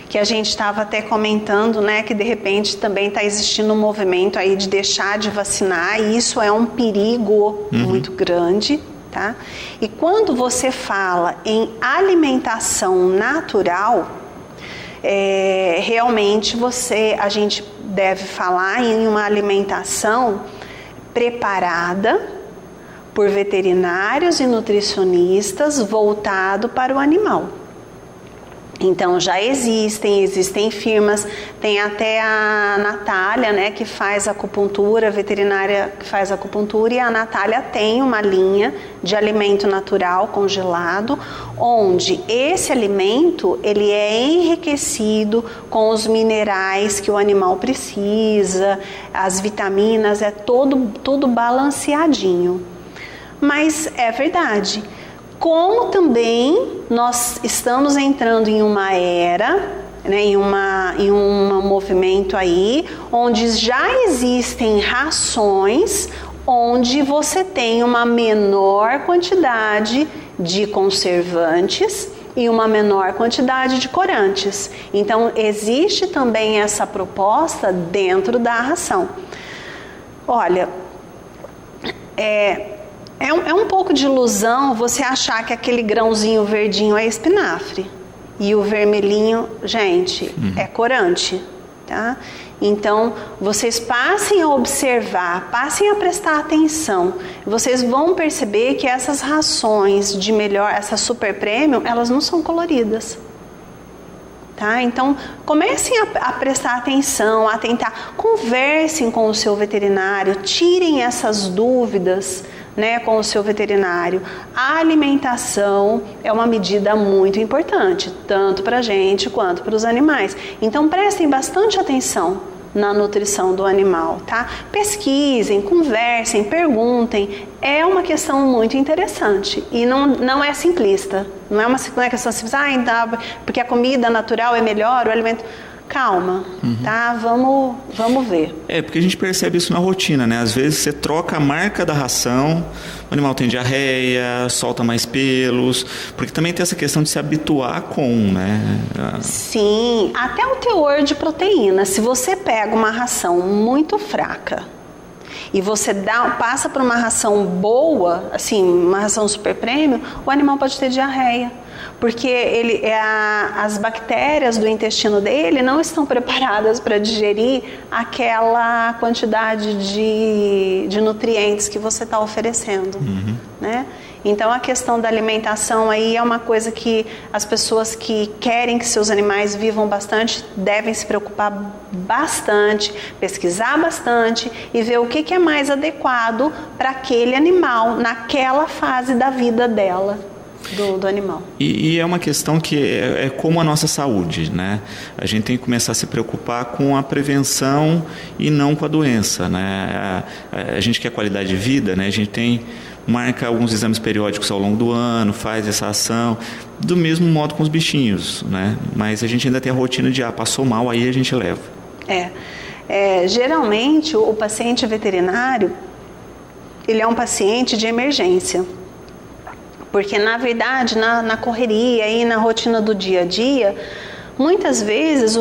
que a gente estava até comentando, né, que de repente também está existindo um movimento aí de deixar de vacinar, e isso é um perigo muito grande. Tá? E quando você fala em alimentação natural, realmente a gente deve falar em uma alimentação preparada por veterinários e nutricionistas voltado para o animal. Então já existem firmas, tem até a Natália, né, que faz acupuntura, veterinária que faz acupuntura, e a Natália tem uma linha de alimento natural congelado, onde esse alimento ele é enriquecido com os minerais que o animal precisa, as vitaminas, tudo balanceadinho. Mas é verdade. Como também nós estamos entrando em uma era, né, em um movimento aí, onde já existem rações, onde você tem uma menor quantidade de conservantes e uma menor quantidade de corantes. Então, existe também essa proposta dentro da ração. Olha, é um pouco de ilusão você achar que aquele grãozinho verdinho é espinafre e o vermelhinho, gente, é corante, tá? Então, vocês passem a observar, passem a prestar atenção. Vocês vão perceber que essas rações de melhor, essa super premium, elas não são coloridas. Tá? Então, comecem a prestar atenção, a tentar, conversem com o seu veterinário, tirem essas dúvidas, né, com o seu veterinário. A alimentação é uma medida muito importante, tanto para a gente quanto para os animais. Então, prestem bastante atenção na nutrição do animal, tá? Pesquisem, conversem, perguntem. É uma questão muito interessante e não é simplista. Não é questão simples, porque a comida natural é melhor, o alimento... Calma, tá? Vamos ver. Porque a gente percebe isso na rotina, né? Às vezes você troca a marca da ração, o animal tem diarreia, solta mais pelos, porque também tem essa questão de se habituar com, né? Sim, até o teor de proteína. Se você pega uma ração muito fraca e você passa por uma ração boa, assim, uma ração super premium, o animal pode ter diarreia. Porque as bactérias do intestino dele não estão preparadas para digerir aquela quantidade de nutrientes que você está oferecendo, né? Então a questão da alimentação aí é uma coisa que as pessoas que querem que seus animais vivam bastante devem se preocupar bastante, pesquisar bastante e ver o que é mais adequado para aquele animal naquela fase da vida dela. Do animal. E é uma questão que é como a nossa saúde, né? A gente tem que começar a se preocupar com a prevenção e não com a doença, né? A gente quer qualidade de vida, né? A gente marca alguns exames periódicos ao longo do ano, faz essa ação, do mesmo modo com os bichinhos, né? Mas a gente ainda tem a rotina de, passou mal, aí a gente leva. Geralmente o paciente veterinário, ele é um paciente de emergência. Porque, na verdade, na correria e na rotina do dia a dia, muitas vezes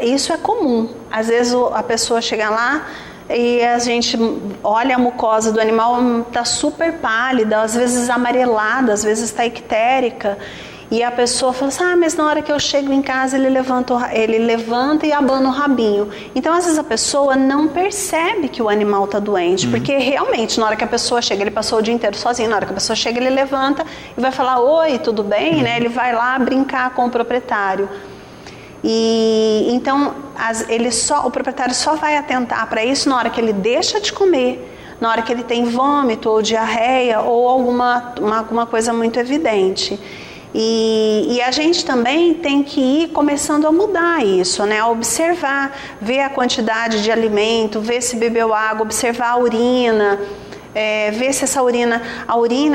isso é comum. Às vezes a pessoa chega lá e a gente olha a mucosa do animal, está super pálida, às vezes amarelada, às vezes está ictérica. E a pessoa fala assim, mas na hora que eu chego em casa ele levanta e abana o rabinho. Então, às vezes a pessoa não percebe que o animal está doente, porque realmente na hora que a pessoa chega, ele passou o dia inteiro sozinho, na hora que a pessoa chega ele levanta e vai falar, oi, tudo bem? Né? Ele vai lá brincar com o proprietário. E então o proprietário só vai atentar para isso na hora que ele deixa de comer, na hora que ele tem vômito ou diarreia ou alguma coisa muito evidente. E a gente também tem que ir começando a mudar isso, né? A observar, ver a quantidade de alimento, ver se bebeu água, observar a urina, ver se essa urina,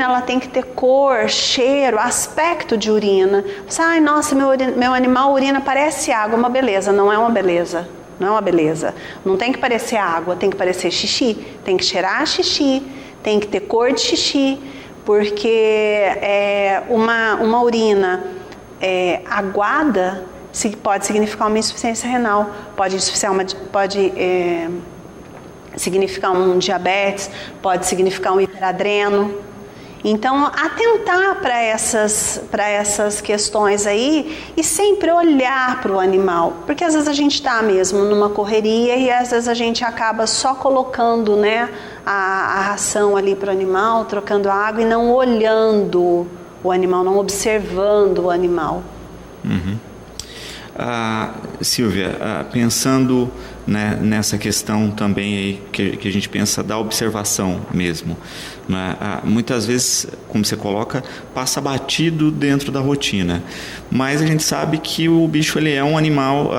ela tem que ter cor, cheiro, aspecto de urina. Você, nossa, meu animal urina parece água, uma beleza, não é uma beleza. Não é uma beleza. Não tem que parecer água, tem que parecer xixi, tem que cheirar xixi, tem que ter cor de xixi. Porque uma urina aguada pode significar uma insuficiência renal, pode significar um diabetes, pode significar um hiperadreno. Então, atentar para essas questões aí e sempre olhar para o animal, porque às vezes a gente está mesmo numa correria e às vezes a gente acaba só colocando, né, a ração ali para o animal, trocando a água e não olhando o animal, não observando o animal. Silvia, pensando, né, nessa questão também aí que a gente pensa da observação mesmo, né? Muitas vezes, como você coloca, passa batido dentro da rotina, mas a gente sabe que o bicho ele é um animal,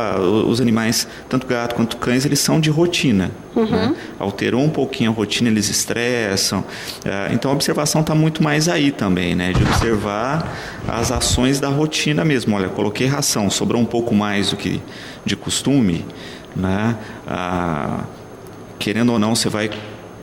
os animais, tanto gato quanto cães, eles são de rotina, né? Alterou um pouquinho a rotina, eles estressam, então a observação está muito mais aí também, né? De observar as ações da rotina mesmo. Olha, coloquei ração, sobrou um pouco mais do que de costume, né? Querendo ou não, você vai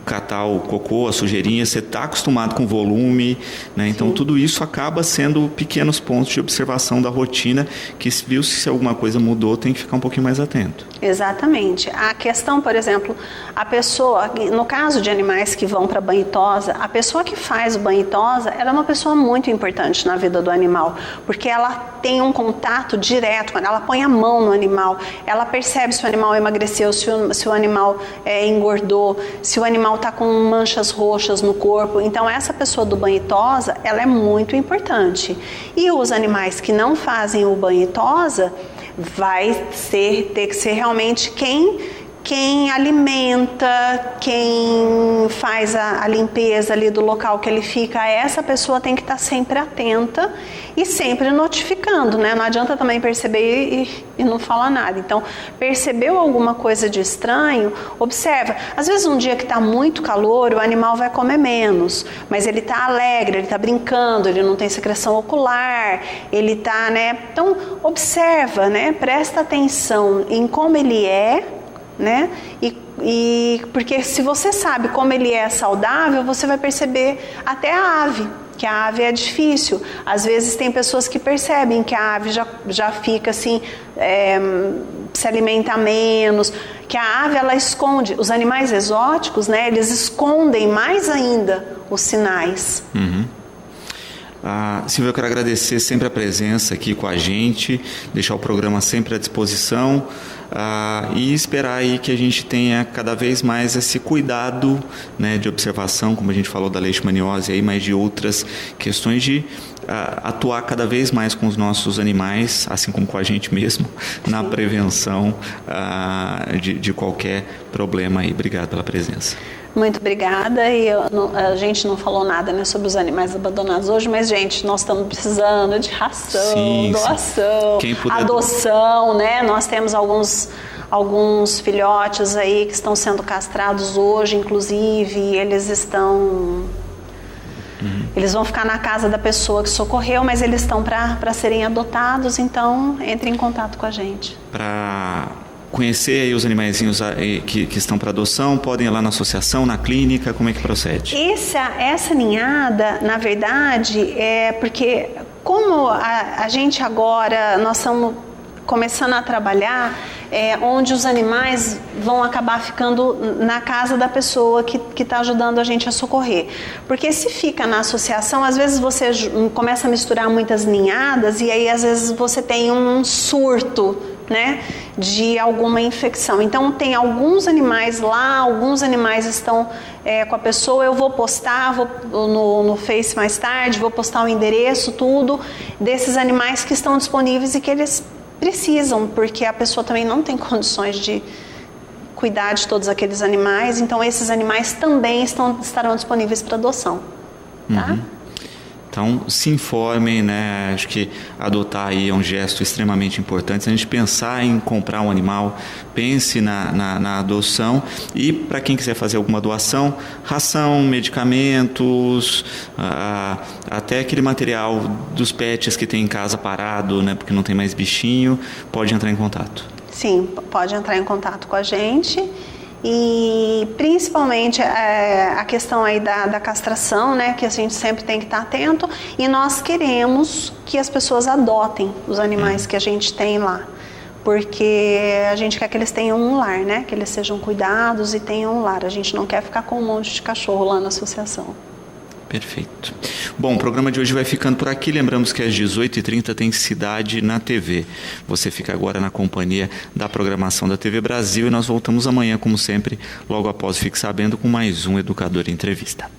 catar o cocô, a sujeirinha, você está acostumado com volume, né? Então tudo isso acaba sendo pequenos pontos de observação da rotina que, viu se alguma coisa mudou, tem que ficar um pouquinho mais atento. Exatamente. A questão, por exemplo, a pessoa, no caso de animais que vão para banho e tosa, a pessoa que faz o banho e tosa, ela é uma pessoa muito importante na vida do animal, porque ela tem um contato direto, ela põe a mão no animal, ela percebe se o animal emagreceu, se o animal engordou, se o animal está com manchas roxas no corpo. Então essa pessoa do banho e tosa, ela é muito importante. E os animais que não fazem o banho e tosa, ter que ser realmente quem alimenta, quem faz a limpeza ali do local que ele fica. Essa pessoa tem que estar sempre atenta e sempre notificando, né? Não adianta também perceber e não falar nada. Então, percebeu alguma coisa de estranho, observa. Às vezes um dia que está muito calor, o animal vai comer menos, mas ele está alegre, ele está brincando, ele não tem secreção ocular, ele está, né? Então, observa, né? Presta atenção em como ele é, né? E porque se você sabe como ele é saudável, você vai perceber até a ave, que a ave é difícil. Às vezes tem pessoas que percebem que a ave já fica assim, se alimenta menos, que a ave ela esconde. Os animais exóticos, né? Eles escondem mais ainda os sinais. Silvia, eu quero agradecer sempre a presença aqui com a gente, deixar o programa sempre à disposição. e esperar aí que a gente tenha cada vez mais esse cuidado, né, de observação, como a gente falou da leishmaniose aí, mas de outras questões de atuar cada vez mais com os nossos animais, assim como com a gente mesmo, na prevenção de qualquer problema aí. Obrigado pela presença. Muito obrigada. E a gente não falou nada, né, sobre os animais abandonados hoje, mas, gente, nós estamos precisando de ração, doação, adoção, né? Nós temos alguns filhotes aí que estão sendo castrados hoje, inclusive, eles vão ficar na casa da pessoa que socorreu, mas eles estão para serem adotados, então entre em contato com a gente. Para conhecer aí os animaizinhos que estão para adoção, podem ir lá na associação, na clínica, como é que procede? Essa ninhada, na verdade, é porque como a gente agora, nós estamos começando a trabalhar, onde os animais vão acabar ficando na casa da pessoa que está ajudando a gente a socorrer. Porque se fica na associação, às vezes você começa a misturar muitas ninhadas e aí às vezes você tem um surto, né, de alguma infecção. Então tem alguns animais lá, alguns animais estão com a pessoa. Eu vou postar no Face mais tarde, vou postar o endereço, tudo desses animais que estão disponíveis e que eles precisam, porque a pessoa também não tem condições de cuidar de todos aqueles animais, então esses animais também estarão disponíveis para adoção. Tá? Então, se informem, né? Acho que adotar aí é um gesto extremamente importante. Se a gente pensar em comprar um animal, pense na adoção. E para quem quiser fazer alguma doação, ração, medicamentos, até aquele material dos pets que tem em casa parado, né? Porque não tem mais bichinho, pode entrar em contato. Sim, pode entrar em contato com a gente. E principalmente a questão aí da castração, né, que a gente sempre tem que estar atento, e nós queremos que as pessoas adotem os animais que a gente tem lá, porque a gente quer que eles tenham um lar, né, que eles sejam cuidados e tenham um lar. A gente não quer ficar com um monte de cachorro lá na associação. Perfeito. Bom, o programa de hoje vai ficando por aqui. Lembramos que às 18h30 tem Cidade na TV. você fica agora na companhia da programação da TV Brasil e nós voltamos amanhã, como sempre, logo após Fique Sabendo, com mais um Educador em Entrevista.